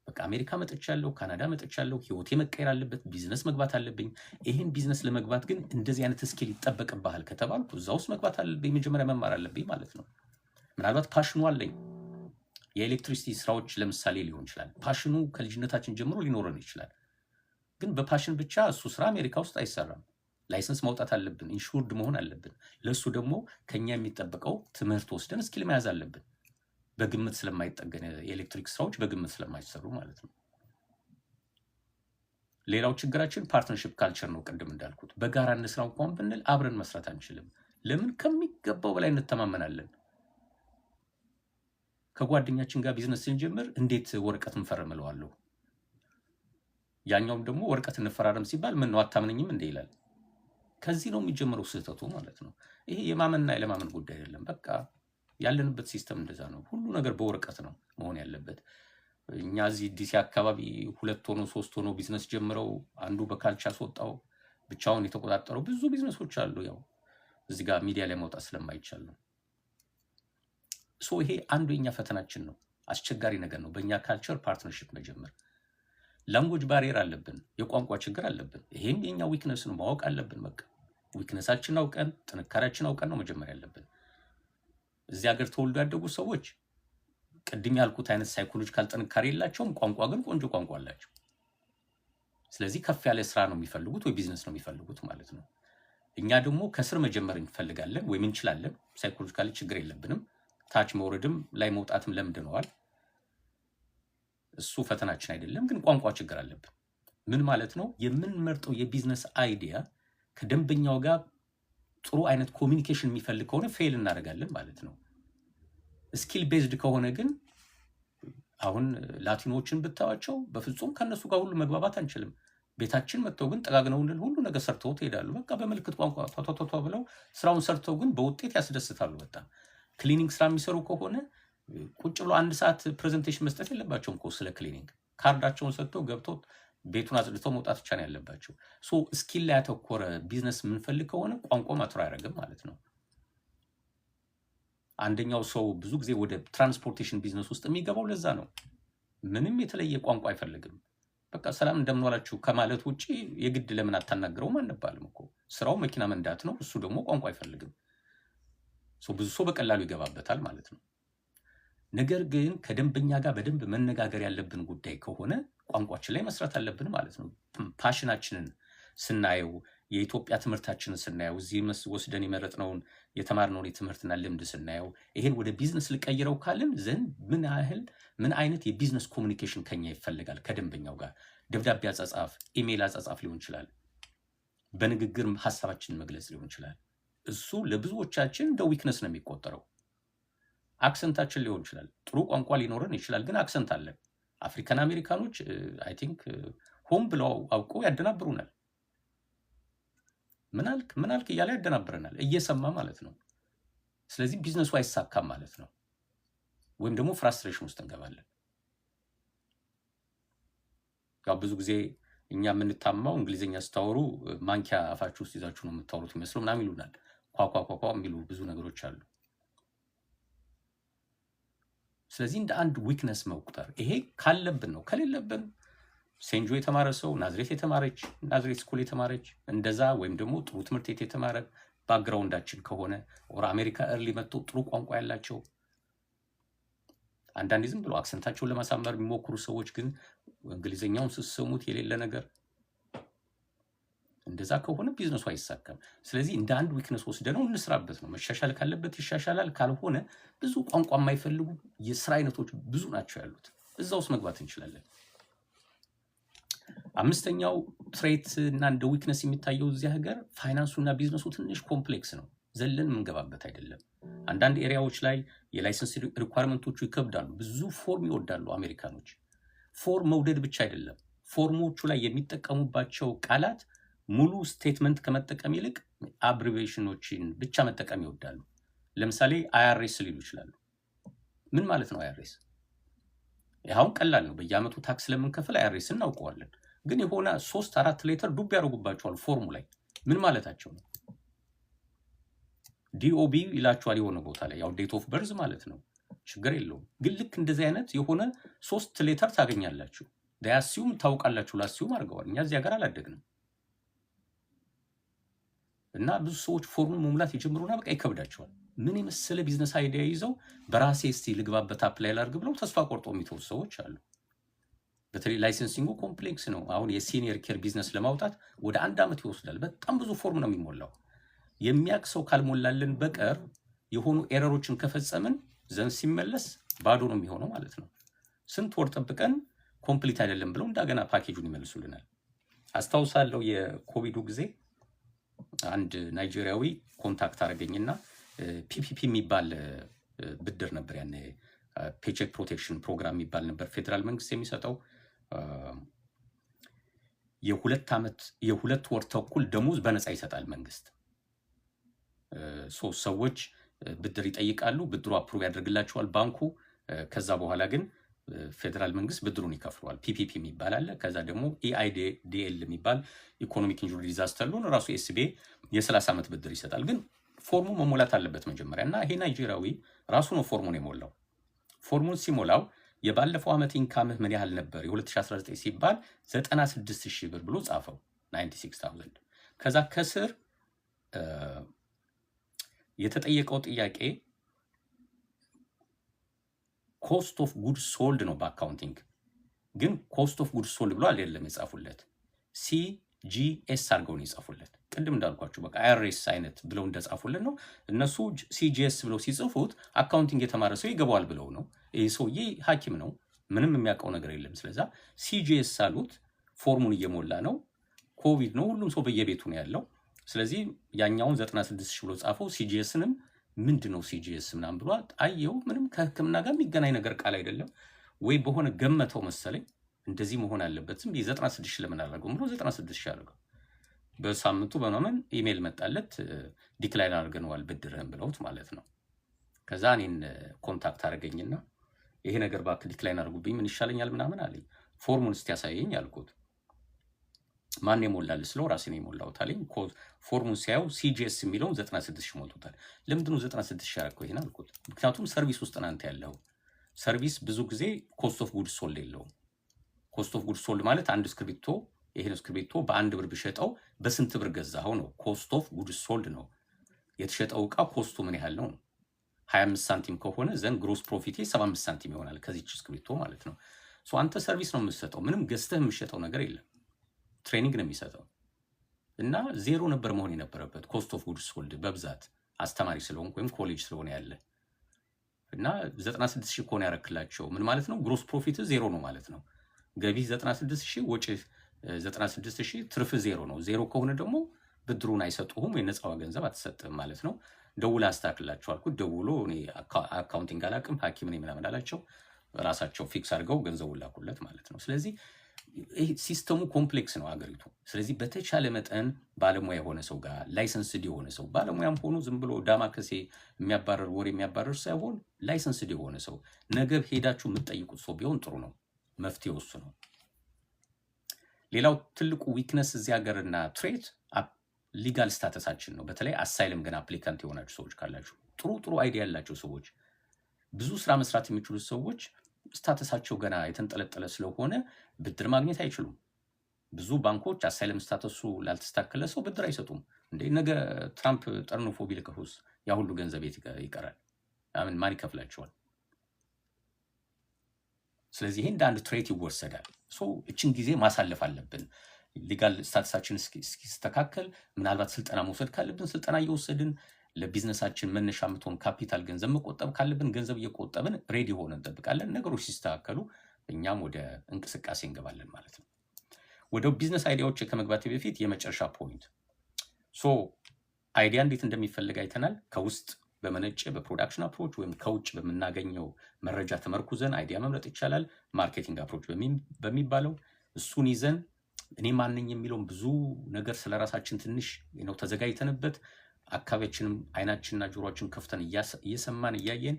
በቃ አሜሪካ መጥቻለሁ፣ ካናዳ መጥቻለሁ፣ ህይወቴ መቀየር አለበት፣ ቢዝነስ መግባት አለብኝ። ይሄን ቢዝነስ ለመግባት ግን እንደዚህ አይነት ስኪል ይጠበቅብሃል ከተባልኩ እዛ ውስጥ መግባት አለብኝ፣ መጀመሪያ መማር አለብኝ ማለት ነው። ምናልባት ፓሽኑ አለኝ። የኤሌክትሪሲቲ ስራዎች ለምሳሌ ሊሆን ይችላል። ፓሽኑ ከልጅነታችን ጀምሮ ሊኖረን ይችላል። ግን በፓሽን ብቻ እሱ ስራ አሜሪካ ውስጥ አይሰራም። ላይሰንስ ማውጣት አለብን፣ ኢንሹርድ መሆን አለብን። ለእሱ ደግሞ ከኛ የሚጠበቀው ትምህርት ወስደን ስኪል መያዝ አለብን። በግምት ስለማይጠገን የኤሌክትሪክ ስራዎች በግምት ስለማይሰሩ ማለት ነው። ሌላው ችግራችን ፓርትነርሺፕ ካልቸር ነው። ቅድም እንዳልኩት በጋራ እንስራ እንኳን ብንል አብረን መስራት አንችልም። ለምን? ከሚገባው በላይ እንተማመናለን። ከጓደኛችን ጋር ቢዝነስ ስንጀምር እንዴት ወረቀት እንፈርምለዋለሁ? ያኛውም ደግሞ ወረቀት እንፈራረም ሲባል ምን ነው አታምነኝም እንዴ ይላል። ከዚህ ነው የሚጀምረው ስህተቱ ማለት ነው። ይሄ የማመንና የለማመን ጉዳይ አይደለም። በቃ ያለንበት ሲስተም እንደዛ ነው። ሁሉ ነገር በወረቀት ነው መሆን ያለበት። እኛ እዚህ ዲሲ አካባቢ 2 ሆኖ 3 ሆኖ ቢዝነስ ጀምረው አንዱ በካልቻ አስወጣው ብቻውን የተቆጣጠረው ብዙ ቢዝነሶች አሉ። ያው እዚህ ጋር ሚዲያ ላይ ማውጣት ስለማይቻል ነው። ይሄ አንዱ የኛ ፈተናችን ነው። አስቸጋሪ ነገር ነው። በእኛ ካልቸር ፓርትነርሺፕ መጀመር። ላንጉጅ ባሪየር አለብን፣ የቋንቋ ችግር አለብን። ይሄም የኛ ዊክነስ ነው፣ ማወቅ አለብን። በቃ ዊክነሳችን አውቀን ጥንካሬያችን አውቀን ነው መጀመር ያለብን። እዚህ ሀገር ተወልዶ ያደጉ ሰዎች ቅድም ያልኩት አይነት ሳይኮሎጂካል ጥንካሬ የላቸውም። ቋንቋ ግን ቆንጆ ቋንቋ አላቸው። ስለዚህ ከፍ ያለ ስራ ነው የሚፈልጉት ወይ ቢዝነስ ነው የሚፈልጉት ማለት ነው። እኛ ደግሞ ከስር መጀመር እንፈልጋለን ወይም እንችላለን። ሳይኮሎጂካሊ ችግር የለብንም። ታች መውረድም ላይ መውጣትም ለምደነዋል። እሱ ፈተናችን አይደለም። ግን ቋንቋ ችግር አለብን። ምን ማለት ነው? የምንመርጠው የቢዝነስ አይዲያ ከደንበኛው ጋር ጥሩ አይነት ኮሚኒኬሽን የሚፈልግ ከሆነ ፌል እናደርጋለን ማለት ነው። ስኪል ቤዝድ ከሆነ ግን አሁን ላቲኖችን ብታዋቸው በፍጹም ከነሱ ጋር ሁሉ መግባባት አንችልም። ቤታችን መጥተው ግን ጠጋግነውልን ሁሉ ነገር ሰርተው ይሄዳሉ። በቃ በምልክት ቋንቋ ቷቷቷ ብለው ስራውን ሰርተው ግን በውጤት ያስደስታሉ በጣም። ክሊኒንግ ስራ የሚሰሩ ከሆነ ቁጭ ብሎ 1 ሰዓት ፕሬዘንቴሽን መስጠት የለባቸውም እኮ ስለ ክሊኒንግ። ካርዳቸውን ሰጥተው ገብተው ቤቱን አጽድተው መውጣት ብቻ ነው ያለባቸው። ስኪል ላይ ያተኮረ ቢዝነስ የምንፈልግ ከሆነ ቋንቋ ማትሮ አያደርግም ማለት ነው። አንደኛው ሰው ብዙ ጊዜ ወደ ትራንስፖርቴሽን ቢዝነስ ውስጥ የሚገባው ለዛ ነው። ምንም የተለየ ቋንቋ አይፈልግም። በቃ ሰላም እንደምን ዋላችሁ ከማለት ውጪ የግድ ለምን አታናግረውም አንባልም እኮ። ስራው መኪና መንዳት ነው። እሱ ደግሞ ቋንቋ አይፈልግም። ብዙ ሰው በቀላሉ ይገባበታል ማለት ነው። ነገር ግን ከደንበኛ ጋር በደንብ መነጋገር ያለብን ጉዳይ ከሆነ ቋንቋችን ላይ መስራት አለብን ማለት ነው። ፓሽናችንን ስናየው፣ የኢትዮጵያ ትምህርታችንን ስናየው፣ እዚህ ወስደን የመረጥነውን የተማርነውን የትምህርትና ልምድ ስናየው፣ ይሄን ወደ ቢዝነስ ልቀይረው ካልን ዘንድ ምን አይነት የቢዝነስ ኮሚኒኬሽን ከኛ ይፈልጋል? ከደንበኛው ጋር ደብዳቤ አጻጻፍ፣ ኢሜይል አጻጻፍ ሊሆን ይችላል። በንግግር ሀሳባችንን መግለጽ ሊሆን ይችላል። እሱ ለብዙዎቻችን እንደ ዊክነስ ነው የሚቆጠረው። አክሰንታችን ሊሆን ይችላል። ጥሩ ቋንቋ ሊኖረን ይችላል፣ ግን አክሰንት አለን። አፍሪካን አሜሪካኖች አይ ቲንክ ሆም ብለው አውቀው ያደናብሩናል። ምን አልክ እያለ ያደናብረናል፣ እየሰማ ማለት ነው። ስለዚህ ቢዝነሱ አይሳካም ማለት ነው። ወይም ደግሞ ፍራስትሬሽን ውስጥ እንገባለን። ያው ብዙ ጊዜ እኛ የምንታማው እንግሊዝኛ ስታወሩ ማንኪያ አፋችሁ ውስጥ ይዛችሁ ነው የምታወሩት ይመስለው ምናምን ይሉናል። ኳኳኳኳ የሚሉ ብዙ ነገሮች አሉ። ስለዚህ እንደ አንድ ዊክነስ መቁጠር ይሄ ካለብን ነው። ከሌለብን ሴንጆ የተማረ ሰው ናዝሬት ስኩል የተማረች እንደዛ ወይም ደግሞ ጥሩ ትምህርት ቤት የተማረ ባክግራውንዳችን ከሆነ ወር አሜሪካ እርሊ መጥቶ ጥሩ ቋንቋ ያላቸው አንዳንዴ ዝም ብሎ አክሰንታቸውን ለማሳመር የሚሞክሩ ሰዎች ግን እንግሊዝኛውን ስትሰሙት የሌለ ነገር እንደዛ ከሆነ ቢዝነሱ አይሳካም። ስለዚህ እንደ አንድ ዊክነስ ወስደነው እንስራበት ነው። መሻሻል ካለበት ይሻሻላል። ካልሆነ ብዙ ቋንቋ የማይፈልጉ የስራ አይነቶች ብዙ ናቸው ያሉት። እዛ ውስጥ መግባት እንችላለን። 5ኛው ትሬት እና እንደ ዊክነስ የሚታየው እዚህ ሀገር ፋይናንሱና ቢዝነሱ ትንሽ ኮምፕሌክስ ነው። ዘለን የምንገባበት አይደለም። አንዳንድ ኤሪያዎች ላይ የላይሰንስ ሪኳርመንቶቹ ይከብዳሉ። ብዙ ፎርም ይወዳሉ አሜሪካኖች። ፎርም መውደድ ብቻ አይደለም፣ ፎርሞቹ ላይ የሚጠቀሙባቸው ቃላት ሙሉ ስቴትመንት ከመጠቀም ይልቅ አብሪቬሽኖችን ብቻ መጠቀም ይወዳሉ። ለምሳሌ አይአርኤስ ሊሉ ይችላሉ። ምን ማለት ነው አይአርኤስ? ይኸውን ቀላል ነው። በየአመቱ ታክስ ለምንከፍል አይአርኤስ እናውቀዋለን። ግን የሆነ 3-4 ሌተር ዱብ ያደርጉባቸዋል ፎርሙ ላይ። ምን ማለታቸው ነው? ዲኦቢ ይላቸዋል የሆነ ቦታ ላይ። ያው ዴት ኦፍ በርዝ ማለት ነው። ችግር የለውም። ግን ልክ እንደዚህ አይነት የሆነ 3 ሌተር ታገኛላችሁ። ዳያሲዩም ታውቃላችሁ፣ ላሲዩም አድርገዋል። እኛ እዚህ ሀገር አላደግንም እና ብዙ ሰዎች ፎርሙን መሙላት የጀምሩና በቃ ይከብዳቸዋል። ምን የመሰለ ቢዝነስ አይዲያ ይዘው በራሴ እስቲ ልግባበት አፕላይ ላድርግ ብለው ተስፋ ቆርጦ የሚተው ሰዎች አሉ። በተለይ ላይሰንሲንጉ ኮምፕሌክስ ነው። አሁን የሲኒየር ኬር ቢዝነስ ለማውጣት ወደ 1 ዓመት ይወስዳል። በጣም ብዙ ፎርም ነው የሚሞላው። የሚያውቅ ሰው ካልሞላልን በቀር የሆኑ ኤረሮችን ከፈጸምን ዘንድ ሲመለስ ባዶ ነው የሚሆነው ማለት ነው። ስንት ወር ጠብቀን ኮምፕሊት አይደለም ብለው እንደገና ፓኬጁን ይመልሱልናል። አስታውሳለሁ የኮቪዱ ጊዜ አንድ ናይጄሪያዊ ኮንታክት አደረገኝና ፒፒፒ የሚባል ብድር ነበር፣ ያኔ ፔቼክ ፕሮቴክሽን ፕሮግራም የሚባል ነበር ፌዴራል መንግስት የሚሰጠው። የ2 ወር ተኩል ደሞዝ በነፃ ይሰጣል መንግስት። ሰዎች ብድር ይጠይቃሉ፣ ብድሩ አፕሩቭ ያደርግላቸዋል ባንኩ። ከዛ በኋላ ግን ፌዴራል መንግስት ብድሩን ይከፍለዋል። ፒፒፒ የሚባል አለ። ከዛ ደግሞ ኢአይዲኤል የሚባል ኢኮኖሚክ ኢንጁሪ ዲዛስተር ሎን ራሱ ኤስቢኤ የ30 ዓመት ብድር ይሰጣል። ግን ፎርሙ መሞላት አለበት መጀመሪያ እና ይሄ ናይጄሪያዊ ራሱ ነው ፎርሙን የሞላው። ፎርሙን ሲሞላው የባለፈው ዓመት ኢንካምህ ምን ያህል ነበር የ2019 ሲባል 96,000 ብር ብሎ ጻፈው፣ 96,000። ከዛ ከስር የተጠየቀው ጥያቄ ኮስት ኦፍ ጉድ ሶልድ ነው በአካውንቲንግ። ግን ኮስት ኦፍ ጉድ ሶልድ ብሎ አይደለም የጻፉለት፣ ሲጂኤስ አድርገው ነው የጻፉለት። ቅድም እንዳልኳችሁ በቃ አይአርኤስ አይነት ብለው እንደጻፉለት ነው። እነሱ ሲጂኤስ ብለው ሲጽፉት አካውንቲንግ የተማረ ሰው ይገባዋል ብለው ነው። ይህ ሰውዬ ሐኪም ነው፣ ምንም የሚያውቀው ነገር የለም። ስለዛ ሲጂኤስ አሉት። ፎርሙን እየሞላ ነው። ኮቪድ ነው፣ ሁሉም ሰው በየቤቱ ነው ያለው። ስለዚህ ያኛውን 96,000 ብሎ ጻፈው። ሲጂኤስንም ምንድን ነው ሲጂኤስ ምናምን ብሎ አየው። ምንም ከህክምና ጋር የሚገናኝ ነገር ቃል አይደለም ወይ በሆነ ገመተው መሰለኝ እንደዚህ መሆን አለበት። ዝም 96,000 ለምን አደረገው ብሎ 96,000 አደረገው። በሳምንቱ በማመን ኢሜል መጣለት፣ ዲክላይን አድርገነዋል ብድርህን ብለውት ማለት ነው። ከዛ እኔን ኮንታክት አደረገኝና ይሄ ነገር እባክህ ዲክላይን አድርጉብኝ ምን ይሻለኛል ምናምን አለኝ። ፎርሙን እስቲ ያሳየኝ አልኩት። ማን የሞላል ስለው ራሴን የሞላሁት አለኝ። ፎርሙን ሲያየው ሲጂኤስ የሚለውን 96,000 ሞልቶታል። ለምንድን ነው 96,000 ያደረገው ይሄን አልኩት። ምክንያቱም ሰርቪስ ውስጥ ናንተ ያለው ሰርቪስ ብዙ ጊዜ ኮስት ኦፍ ጉድ ሶልድ የለውም። ኮስት ኦፍ ጉድ ሶልድ ማለት አንድ እስክሪብቶ ይሄን እስክሪብቶ በ1 ብር ብሸጠው በስንት ብር ገዛኸው ነው። ኮስት ኦፍ ጉድ ሶልድ ነው። የተሸጠው ዕቃ ኮስቱ ምን ያህል ነው። 25 ሳንቲም ከሆነ ዘንድ ግሮስ ፕሮፊቴ 75 ሳንቲም ይሆናል ከዚች እስክሪብቶ ማለት ነው። አንተ ሰርቪስ ነው የምትሰጠው፣ ምንም ገዝተህ የምትሸጠው ነገር የለም። ትሬኒንግ ነው የሚሰጠው እና ዜሮ ነበር መሆን የነበረበት ኮስት ኦፍ ጉድ ሶልድ። በብዛት አስተማሪ ስለሆንኩ ወይም ኮሌጅ ስለሆነ ያለ እና 96,000 ከሆነ ያረክላቸው ምን ማለት ነው? ግሮስ ፕሮፊት ዜሮ ነው ማለት ነው። ገቢ 96,000፣ ወጪ 96,000፣ ትርፍ ዜሮ ነው። ዜሮ ከሆነ ደግሞ ብድሩን አይሰጡህም፣ የነፃዋ ገንዘብ አትሰጥም ማለት ነው። ደውላ አስተካክላቸው አልኩት። ደውሎ እኔ አካውንቲንግ አላውቅም ሐኪም ነኝ ምናምን አላቸው። ራሳቸው ፊክስ አድርገው ገንዘቡን ላኩለት ማለት ነው። ስለዚህ ይህ ሲስተሙ ኮምፕሌክስ ነው አገሪቱ። ስለዚህ በተቻለ መጠን ባለሙያ የሆነ ሰው ጋር ላይሰንስድ የሆነ ሰው፣ ባለሙያም ሆኖ ዝም ብሎ ዳማከሴ የሚያባረር ወሬ የሚያባረር ሳይሆን ላይሰንስድ የሆነ ሰው ነገ ሄዳችሁ የምትጠይቁት ሰው ቢሆን ጥሩ ነው። መፍትሄው እሱ ነው። ሌላው ትልቁ ዊክነስ እዚህ ሀገርና ትሬት ሊጋል ስታተሳችን ነው። በተለይ አሳይለም ገና አፕሊካንት የሆናችሁ ሰዎች ካላችሁ፣ ጥሩ አይዲያ ያላቸው ሰዎች፣ ብዙ ስራ መስራት የሚችሉት ሰዎች ስታተሳቸው ገና የተንጠለጠለ ስለሆነ ብድር ማግኘት አይችሉም። ብዙ ባንኮች አሳይለም ስታተሱ ላልተስተካከለ ሰው ብድር አይሰጡም። እንደ ነገ ትራምፕ ጠርንፎ ቢልክሁስ ያ ሁሉ ገንዘብ ይቀራል? ማን ይከፍላቸዋል? ስለዚህ ይሄ እንደ አንድ ትሬት ይወሰዳል። እችን ጊዜ ማሳለፍ አለብን። ሊጋል ስታተሳችን እስኪስተካከል ምናልባት ስልጠና መውሰድ ካለብን ስልጠና እየወሰድን፣ ለቢዝነሳችን መነሻ የምትሆን ካፒታል ገንዘብ መቆጠብ ካለብን ገንዘብ እየቆጠብን ሬዲ ሆነን እንጠብቃለን። ነገሮች ሲስተካከሉ እኛም ወደ እንቅስቃሴ እንገባለን ማለት ነው። ወደ ቢዝነስ አይዲያዎች ከመግባቴ በፊት የመጨረሻ ፖይንት፣ አይዲያ እንዴት እንደሚፈልግ አይተናል። ከውስጥ በመነጨ በፕሮዳክሽን አፕሮች ወይም ከውጭ በምናገኘው መረጃ ተመርኩዘን አይዲያ መምረጥ ይቻላል። ማርኬቲንግ አፕሮች በሚባለው እሱን ይዘን እኔ ማንኝ የሚለውን ብዙ ነገር ስለራሳችን ትንሽ ነው ተዘጋጅተንበት አካባቢያችንም አይናችንና ጆሮአችን ከፍተን እየሰማን እያየን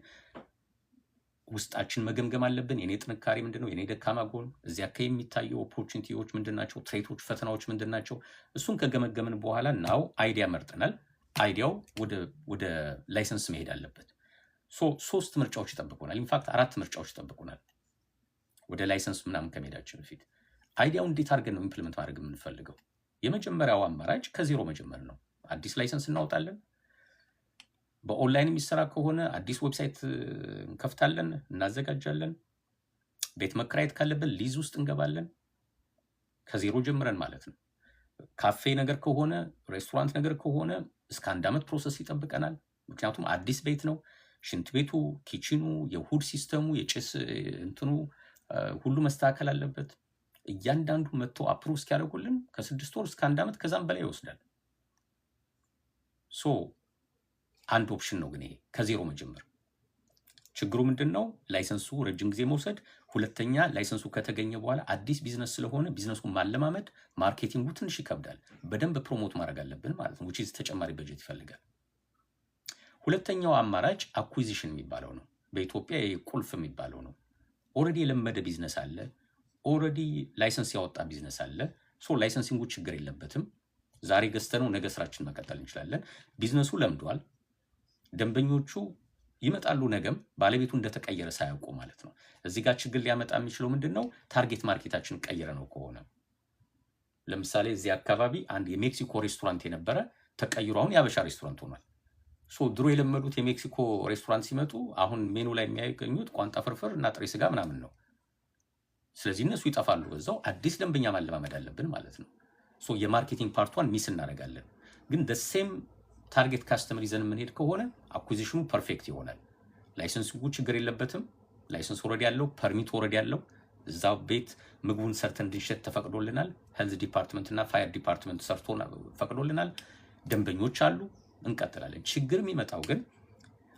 ውስጣችን መገምገም አለብን። የኔ ጥንካሬ ምንድነው? የኔ ደካማ ጎን፣ እዚያ አካባቢ የሚታዩ ኦፖርቹኒቲዎች ምንድናቸው? ትሬቶች፣ ፈተናዎች ምንድናቸው? እሱን ከገመገምን በኋላ ናው አይዲያ መርጠናል። አይዲያው ወደ ላይሰንስ መሄድ አለበት። ሶስት ምርጫዎች ይጠብቁናል። ኢንፋክት 4 ምርጫዎች ይጠብቁናል ወደ ላይሰንስ ምናምን ከመሄዳችን በፊት። አይዲያው እንዴት አድርገን ነው ኢምፕሊመንት ማድረግ የምንፈልገው? የመጀመሪያው አማራጭ ከዜሮ መጀመር ነው። አዲስ ላይሰንስ እናወጣለን። በኦንላይን የሚሰራ ከሆነ አዲስ ዌብሳይት እንከፍታለን፣ እናዘጋጃለን። ቤት መከራየት ካለብን ሊዝ ውስጥ እንገባለን። ከዜሮ ጀምረን ማለት ነው። ካፌ ነገር ከሆነ ሬስቶራንት ነገር ከሆነ እስከ 1 ዓመት ፕሮሰስ ይጠብቀናል። ምክንያቱም አዲስ ቤት ነው። ሽንት ቤቱ፣ ኪችኑ፣ የሁድ ሲስተሙ፣ የጭስ እንትኑ ሁሉ መስተካከል አለበት። እያንዳንዱ መጥተው አፕሩቭ እስኪያደርጉልን ከ6 ወር እስከ 1 ዓመት ከዛም በላይ ይወስዳል። አንድ ኦፕሽን ነው ግን ይሄ ከዜሮ መጀመር። ችግሩ ምንድን ነው? ላይሰንሱ ረጅም ጊዜ መውሰድ። ሁለተኛ ላይሰንሱ ከተገኘ በኋላ አዲስ ቢዝነስ ስለሆነ ቢዝነሱን ማለማመድ፣ ማርኬቲንጉ ትንሽ ይከብዳል። በደንብ ፕሮሞት ማድረግ አለብን ማለት ነው። which is ተጨማሪ በጀት ይፈልጋል። ሁለተኛው አማራጭ አኩዊዚሽን የሚባለው ነው። በኢትዮጵያ ቁልፍ የሚባለው ነው። ኦልሬዲ የለመደ ቢዝነስ አለ። ኦልሬዲ ላይሰንስ ያወጣ ቢዝነስ አለ። ላይሰንሲንጉ ችግር የለበትም። ዛሬ ገዝተነው ነገ ስራችን መቀጠል እንችላለን። ቢዝነሱ ለምዷል። ደንበኞቹ ይመጣሉ። ነገም ባለቤቱ እንደተቀየረ ሳያውቁ ማለት ነው። እዚህ ጋር ችግር ሊያመጣ የሚችለው ምንድን ነው? ታርጌት ማርኬታችን ቀይረ ነው ከሆነ ለምሳሌ እዚህ አካባቢ አንድ የሜክሲኮ ሬስቶራንት የነበረ ተቀይሮ አሁን የአበሻ ሬስቶራንት ሆኗል። ድሮ የለመዱት የሜክሲኮ ሬስቶራንት ሲመጡ አሁን ሜኑ ላይ የሚያገኙት ቋንጣ ፍርፍር እና ጥሬ ስጋ ምናምን ነው። ስለዚህ እነሱ ይጠፋሉ። በዛው አዲስ ደንበኛ ማለማመድ አለብን ማለት ነው። የማርኬቲንግ ፓርቷን ሚስ እናደርጋለን። ግን ሴም ታርጌት ካስተመር ይዘን የምንሄድ ከሆነ አኩዚሽኑ ፐርፌክት ይሆናል። ላይሰንሲንጉ ችግር የለበትም። ላይሰንስ ወረድ ያለው ፐርሚት ወረድ ያለው እዛው ቤት ምግቡን ሰርተን እንድንሸጥ ተፈቅዶልናል። ሄልዝ ዲፓርትመንት እና ፋየር ዲፓርትመንት ሰርቶ ፈቅዶልናል። ደንበኞች አሉ። እንቀጥላለን። ችግር የሚመጣው ግን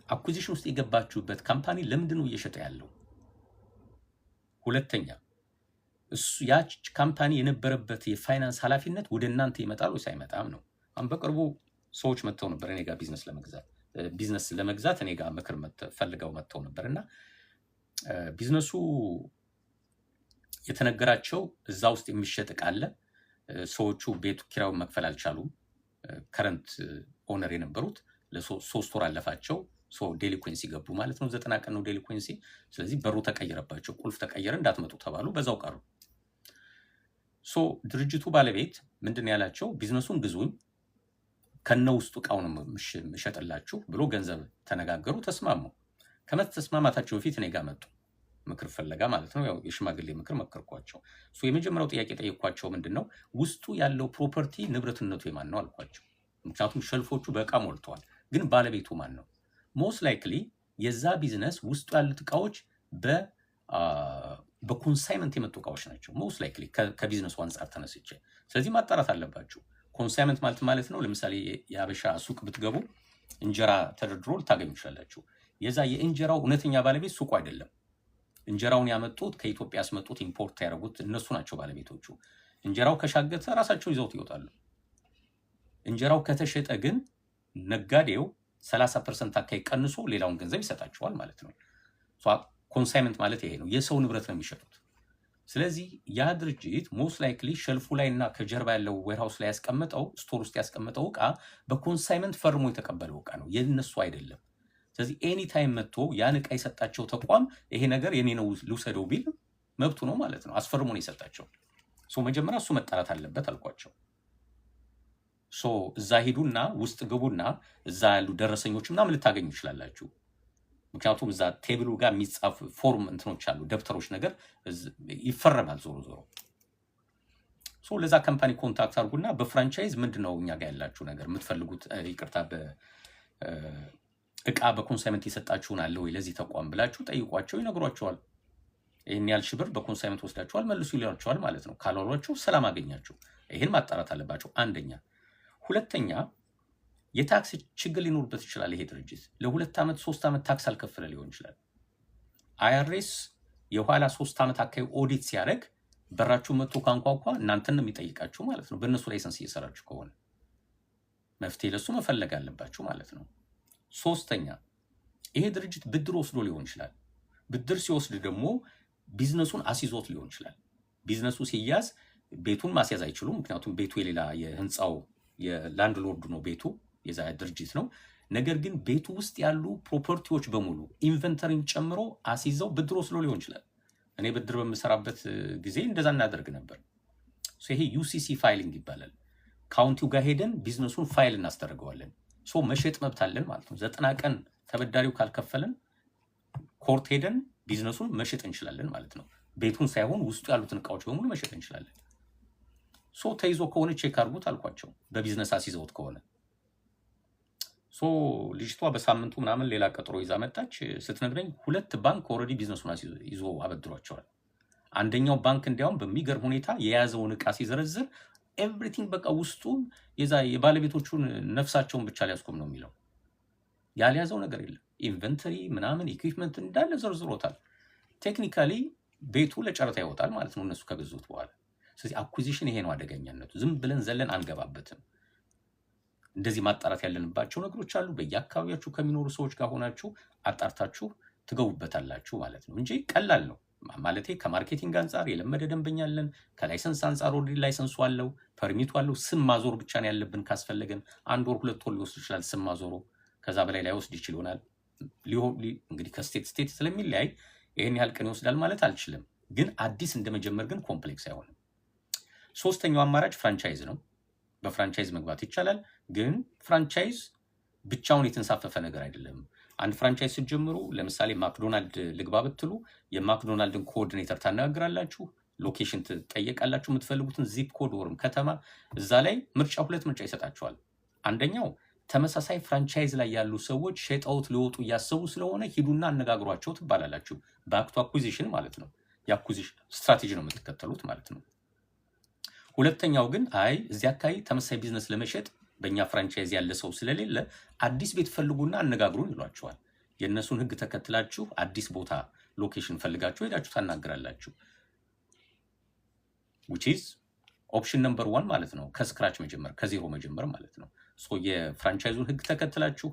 አኩዚሽን ውስጥ የገባችሁበት ካምፓኒ ለምንድን ነው እየሸጠ ያለው? ሁለተኛ ያ ካምፓኒ የነበረበት የፋይናንስ ኃላፊነት ወደ እናንተ ይመጣል ወይስ አይመጣም ነው። አሁን በቅርቡ ሰዎች መጥተው ነበር እኔ ጋር ቢዝነስ ለመግዛት እኔ ጋር ምክር ፈልገው መጥተው ነበር እና ቢዝነሱ የተነገራቸው እዛ ውስጥ የሚሸጥ ዕቃ አለ። ሰዎቹ ቤቱ ኪራዩን መክፈል አልቻሉም። ከረንት ኦነር የነበሩት ለ3 ወር አለፋቸው። ዴሊኩዌንሲ ገቡ ማለት ነው። 90 ቀን ነው ዴሊኩዌንሲ። ስለዚህ በሩ ተቀየረባቸው። ቁልፍ ተቀየረ፣ እንዳትመጡ ተባሉ። በዛው ቀሩ። ድርጅቱ ባለቤት ምንድን ያላቸው ቢዝነሱን ግዙኝ ከነ ውስጡ ዕቃውን እሸጥላችሁ ብሎ ገንዘብ ተነጋገሩ፣ ተስማሙ። ከመተስማማታቸው በፊት እኔ ጋር መጡ፣ ምክር ፈለጋ ማለት ነው። ያው የሽማግሌ ምክር መከርኳቸው። የመጀመሪያው ጥያቄ ጠየኳቸው፣ ምንድን ነው ውስጡ ያለው ፕሮፐርቲ ንብረትነቱ የማን ነው አልኳቸው። ምክንያቱም ሸልፎቹ በዕቃ ሞልተዋል፣ ግን ባለቤቱ ማን ነው? ሞስት ላይክሊ የዛ ቢዝነስ ውስጡ ያሉት ዕቃዎች በኮንሳይመንት የመጡ ዕቃዎች ናቸው። ሞስት ላይክሊ ከቢዝነሱ አንጻር ተነስቼ፣ ስለዚህ ማጣራት አለባችሁ። ኮንሳይመንት ማለት ነው። ለምሳሌ የአበሻ ሱቅ ብትገቡ እንጀራ ተደርድሮ ልታገኙ ይችላላችሁ። የዛ የእንጀራው እውነተኛ ባለቤት ሱቁ አይደለም። እንጀራውን ያመጡት ከኢትዮጵያ ያስመጡት ኢምፖርት ያደረጉት እነሱ ናቸው ባለቤቶቹ። እንጀራው ከሻገተ ራሳቸው ይዘውት ይወጣሉ። እንጀራው ከተሸጠ ግን ነጋዴው 30% አካባቢ ቀንሶ ሌላውን ገንዘብ ይሰጣቸዋል ማለት ነው። ኮንሳይመንት ማለት ይሄ ነው። የሰው ንብረት ነው የሚሸጡት። ስለዚህ ያ ድርጅት ሞስት ላይክሊ ሸልፉ ላይ እና ከጀርባ ያለው ዌርሃውስ ላይ ያስቀመጠው ስቶር ውስጥ ያስቀመጠው ዕቃ በኮንሳይመንት ፈርሞ የተቀበለው ዕቃ ነው፣ የነሱ አይደለም። ስለዚህ ኤኒ ታይም መጥቶ ያን ዕቃ የሰጣቸው ተቋም ይሄ ነገር የኔ ነው ልውሰደው ቢል መብቱ ነው ማለት ነው። አስፈርሞ ነው የሰጣቸው። መጀመሪያ እሱ መጣራት አለበት አልኳቸው። እዛ ሂዱና ውስጥ ግቡና እዛ ያሉ ደረሰኞች ምናምን ልታገኙ ይችላላችሁ። ምክንያቱም እዛ ቴብሉ ጋር የሚጻፍ ፎርም እንትኖች አሉ፣ ደብተሮች ነገር ይፈረማል። ዞሮ ዞሮ ለዛ ካምፓኒ ኮንታክት አድርጉና በፍራንቻይዝ ምንድነው እኛ ጋር ያላችሁ ነገር የምትፈልጉት፣ ይቅርታ ዕቃ በኮንሳይመንት የሰጣችሁን አለ ወይ ለዚህ ተቋም ብላችሁ ጠይቋቸው፣ ይነግሯቸዋል። ይህን ያህል ሺህ ብር በኮንሳይመንት ወስዳችኋል መልሱ ይላቸዋል ማለት ነው። ካላሏችሁ ሰላም አገኛችሁ። ይህን ማጣራት አለባቸው አንደኛ። ሁለተኛ የታክስ ችግር ሊኖርበት ይችላል። ይሄ ድርጅት ለ2 ዓመት 3 ዓመት ታክስ አልከፈለ ሊሆን ይችላል። አይአርኤስ የኋላ 3 ዓመት አካባቢ ኦዲት ሲያደርግ በራችሁ መጥቶ ካንኳኳ እናንተን ነው የሚጠይቃችሁ ማለት ነው። በእነሱ ላይሰንስ እየሰራችሁ ከሆነ መፍትሄ ለሱ መፈለግ አለባችሁ ማለት ነው። ሶስተኛ ይሄ ድርጅት ብድር ወስዶ ሊሆን ይችላል። ብድር ሲወስድ ደግሞ ቢዝነሱን አስይዞት ሊሆን ይችላል። ቢዝነሱ ሲያዝ ቤቱን ማስያዝ አይችሉም። ምክንያቱም ቤቱ የሌላ የህንፃው የላንድ ሎርድ ነው ቤቱ የዛ ድርጅት ነው። ነገር ግን ቤቱ ውስጥ ያሉ ፕሮፐርቲዎች በሙሉ ኢንቨንተሪን ጨምሮ አስይዘው ብድር ወስዶ ሊሆን ይችላል። እኔ ብድር በምሰራበት ጊዜ እንደዛ እናደርግ ነበር። ይሄ ዩሲሲ ፋይሊንግ ይባላል። ካውንቲው ጋር ሄደን ቢዝነሱን ፋይል እናስደርገዋለን። መሸጥ መብት አለን ማለት ነው። 90 ቀን ተበዳሪው ካልከፈለን ኮርት ሄደን ቢዝነሱን መሸጥ እንችላለን ማለት ነው። ቤቱን ሳይሆን ውስጡ ያሉትን እቃዎች በሙሉ መሸጥ እንችላለን። ተይዞ ከሆነ ቼክ አድርጉት አልኳቸው። በቢዝነስ አስይዘውት ከሆነ ልጅቷ በሳምንቱ ምናምን ሌላ ቀጠሮ ይዛ መጣች። ስትነግረኝ 2 ባንክ ኦልሬዲ ቢዝነሱን ይዞ አበድሯቸዋል። አንደኛው ባንክ እንዲያውም በሚገርም ሁኔታ የያዘውን እቃ ሲዘረዝር ኤቭሪቲንግ በቃ ውስጡ የባለቤቶቹን ነፍሳቸውን ብቻ ሊያስቆም ነው የሚለው። ያልያዘው ነገር የለም። ኢንቨንተሪ ምናምን ኢኩዊፕመንት እንዳለ ዘርዝሮታል። ቴክኒካሊ ቤቱ ለጨረታ ይወጣል ማለት ነው እነሱ ከገዙት በኋላ። ስለዚህ አኩዚሽን ይሄ ነው አደገኛነቱ። ዝም ብለን ዘለን አንገባበትም። እንደዚህ ማጣራት ያለንባቸው ነገሮች አሉ። በየአካባቢያችሁ ከሚኖሩ ሰዎች ጋር ሆናችሁ አጣርታችሁ ትገቡበታላችሁ ማለት ነው እንጂ ቀላል ነው ማለቴ። ከማርኬቲንግ አንጻር የለመደ ደንበኛ አለን። ከላይሰንስ አንጻር ኦልሬዲ ላይሰንሱ አለው፣ ፐርሚቱ አለው። ስም ማዞር ብቻ ነው ያለብን። ካስፈለገን 1 ወር 2 ወር ሊወስድ ይችላል ስም ማዞሩ። ከዛ በላይ ላይወስድ ይችል ይሆናል። እንግዲህ ከስቴት ስቴት ስለሚለያይ ይህን ያህል ቀን ይወስዳል ማለት አልችልም። ግን አዲስ እንደመጀመር ግን ኮምፕሌክስ አይሆንም። 3ኛው አማራጭ ፍራንቻይዝ ነው። በፍራንቻይዝ መግባት ይቻላል። ግን ፍራንቻይዝ ብቻውን የተንሳፈፈ ነገር አይደለም። አንድ ፍራንቻይዝ ስትጀምሩ ለምሳሌ ማክዶናልድ ልግባ ብትሉ የማክዶናልድን ኮኦርዲኔተር ታነጋግራላችሁ፣ ሎኬሽን ትጠየቃላችሁ፣ የምትፈልጉትን ዚፕ ኮድ ወርም ከተማ። እዛ ላይ 2 ምርጫ ይሰጣችኋል። አንደኛው ተመሳሳይ ፍራንቻይዝ ላይ ያሉ ሰዎች ሸጠውት ሊወጡ እያሰቡ ስለሆነ ሂዱና አነጋግሯቸው ትባላላችሁ። ባክቱ አኩዚሽን ማለት ነው። የአኩዚሽን ስትራቴጂ ነው የምትከተሉት ማለት ነው። ሁለተኛው ግን እዚህ አካባቢ ተመሳሳይ ቢዝነስ ለመሸጥ በእኛ ፍራንቻይዝ ያለ ሰው ስለሌለ አዲስ ቤት ፈልጉና አነጋግሩን ይሏቸዋል። የእነሱን ህግ ተከትላችሁ አዲስ ቦታ ሎኬሽን ፈልጋችሁ ሄዳችሁ ታናግራላችሁ። which is ኦፕሽን ነምበር 1 ማለት ነው። ከስክራች መጀመር፣ ከዜሮ መጀመር ማለት ነው። የፍራንቻይዙን ህግ ተከትላችሁ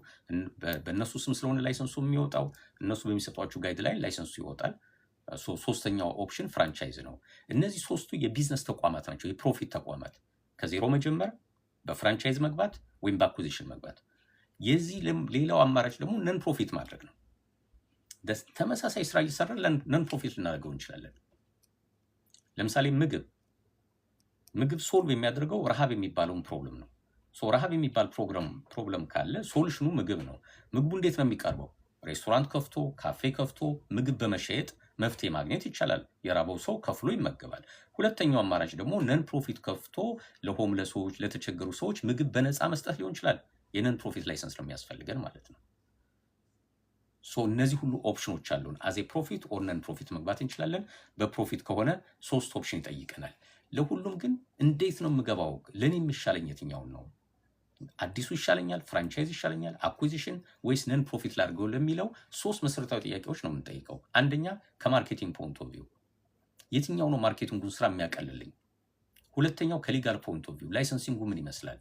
በእነሱ ስም ስለሆነ ላይሰንሱ የሚወጣው እነሱ በሚሰጧችሁ ጋይድ ላይ ላይሰንሱ ይወጣል። 3ኛው ኦፕሽን ፍራንቻይዝ ነው። እነዚህ 3ቱ የቢዝነስ ተቋማት ናቸው፣ የፕሮፊት ተቋማት። ከዜሮ መጀመር፣ በፍራንቻይዝ መግባት ወይም በአኩዚሽን መግባት። የዚህ ሌላው አማራጭ ደግሞ ነን ፕሮፊት ማድረግ ነው። ተመሳሳይ ስራ እየሰራ ነን ፕሮፊት ልናደርገው እንችላለን። ለምሳሌ ምግብ ሶልቭ የሚያደርገው ረሃብ የሚባለውን ፕሮብለም ነው። ረሃብ የሚባል ፕሮብለም ካለ ሶሉሽኑ ምግብ ነው። ምግቡ እንዴት ነው የሚቀርበው? ሬስቶራንት ከፍቶ ካፌ ከፍቶ ምግብ በመሸጥ መፍትሄ ማግኘት ይቻላል። የራበው ሰው ከፍሎ ይመገባል። ሁለተኛው አማራጭ ደግሞ ነን ፕሮፊት ከፍቶ ለሆምለሶች፣ ለተቸገሩ ሰዎች ምግብ በነፃ መስጠት ሊሆን ይችላል። የነን ፕሮፊት ላይሰንስ ነው የሚያስፈልገን ማለት ነው። እነዚህ ሁሉ ኦፕሽኖች አሉን። አዜ ፕሮፊት ኦር ነን ፕሮፊት መግባት እንችላለን። በፕሮፊት ከሆነ 3 ኦፕሽን ይጠይቀናል። ለሁሉም ግን እንዴት ነው የምገባው? ለኔ የሚሻለኝ የትኛውን ነው? አዲሱ ይሻለኛል፣ ፍራንቻይዝ ይሻለኛል፣ አኩዚሽን ወይስ ነን ፕሮፊት ላድርገው ለሚለው 3 መሰረታዊ ጥያቄዎች ነው የምንጠይቀው። አንደኛ ከማርኬቲንግ ፖይንት ኦፍ ቪው የትኛው ነው ማርኬቲንጉን ስራ የሚያቀልልኝ? ሁለተኛው ከሊጋል ፖይንት ኦፍ ቪው ላይሰንሲንጉ ምን ይመስላል?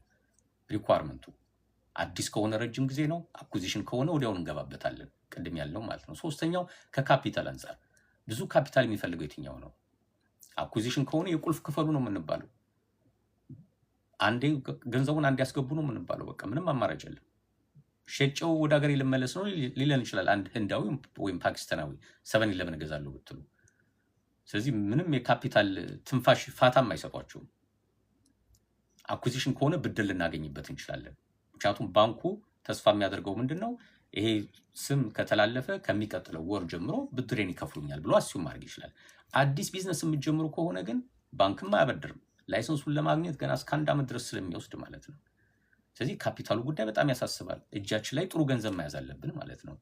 ሪኳርመንቱ አዲስ ከሆነ ረጅም ጊዜ ነው፣ አኩዚሽን ከሆነ ወዲያውኑ እንገባበታለን፣ ቅድም ያለው ማለት ነው። ሶስተኛው ከካፒታል አንጻር ብዙ ካፒታል የሚፈልገው የትኛው ነው? አኩዚሽን ከሆነ የቁልፍ ክፈሉ ነው የምንባለው፣ አንዴ ገንዘቡን አንዴ ያስገቡ ነው የምንባለው። በቃ ምንም አማራጭ የለም። ሸጨው ወደ ሀገር ልመለስ ነው ሊለን ይችላል አንድ ህንዳዊ ወይም ፓኪስታናዊ 7-11 እገዛለሁ ብትሉ። ስለዚህ ምንም የካፒታል ትንፋሽ ፋታም አይሰጧቸውም። አኩዚሽን ከሆነ ብድር ልናገኝበት እንችላለን። ምክንያቱም ባንኩ ተስፋ የሚያደርገው ምንድን ነው? ይሄ ስም ከተላለፈ ከሚቀጥለው ወር ጀምሮ ብድሬን ይከፍሉኛል ብሎ አስዩም ማድረግ ይችላል። አዲስ ቢዝነስ የምትጀምሩ ከሆነ ግን ባንክም አያበድርም። ላይሰንሱን ለማግኘት ገና እስከ 1 ዓመት ድረስ ስለሚወስድ ማለት ነው። ስለዚህ ካፒታሉ ጉዳይ በጣም ያሳስባል። እጃችን ላይ ጥሩ ገንዘብ መያዝ አለብን ማለት ነው።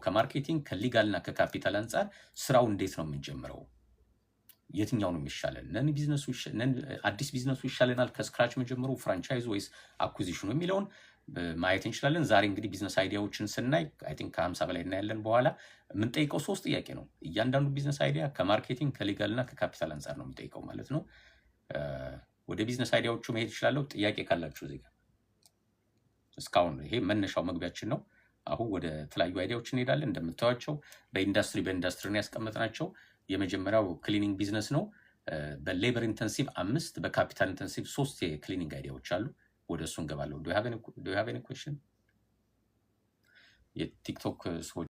ከማርኬቲንግ ከሊጋል እና ከካፒታል አንጻር ስራው እንዴት ነው የምንጀምረው? የትኛው ነው የሚሻለን? አዲስ ቢዝነሱ ይሻለናል ከስክራች መጀመሩ፣ ፍራንቻይዝ ወይስ አኩዚሽኑ የሚለውን ማየት እንችላለን። ዛሬ እንግዲህ ቢዝነስ አይዲያዎችን ስናይ አይ ቲንክ ከ50 በላይ እናያለን። በኋላ የምንጠይቀው 3 ጥያቄ ነው። እያንዳንዱ ቢዝነስ አይዲያ ከማርኬቲንግ ከሊጋል እና ከካፒታል አንጻር ነው የሚጠይቀው ማለት ነው። ወደ ቢዝነስ አይዲያዎቹ መሄድ ይችላለሁ። ጥያቄ ካላችሁ እዚህ ጋር እስካሁን ይሄ መነሻው መግቢያችን ነው። አሁን ወደ ተለያዩ አይዲያዎች እንሄዳለን። እንደምታዩቸው በኢንዱስትሪ ነው ያስቀመጥናቸው። የመጀመሪያው ክሊኒንግ ቢዝነስ ነው። በሌበር ኢንተንሲቭ 5 በካፒታል ኢንተንሲቭ 3 የክሊኒንግ አይዲያዎች አሉ። ወደ እሱ እንገባለሁ። ዱ ዩ ሃቭ ኤኒ ኩዌስችን? የቲክቶክ ሰዎች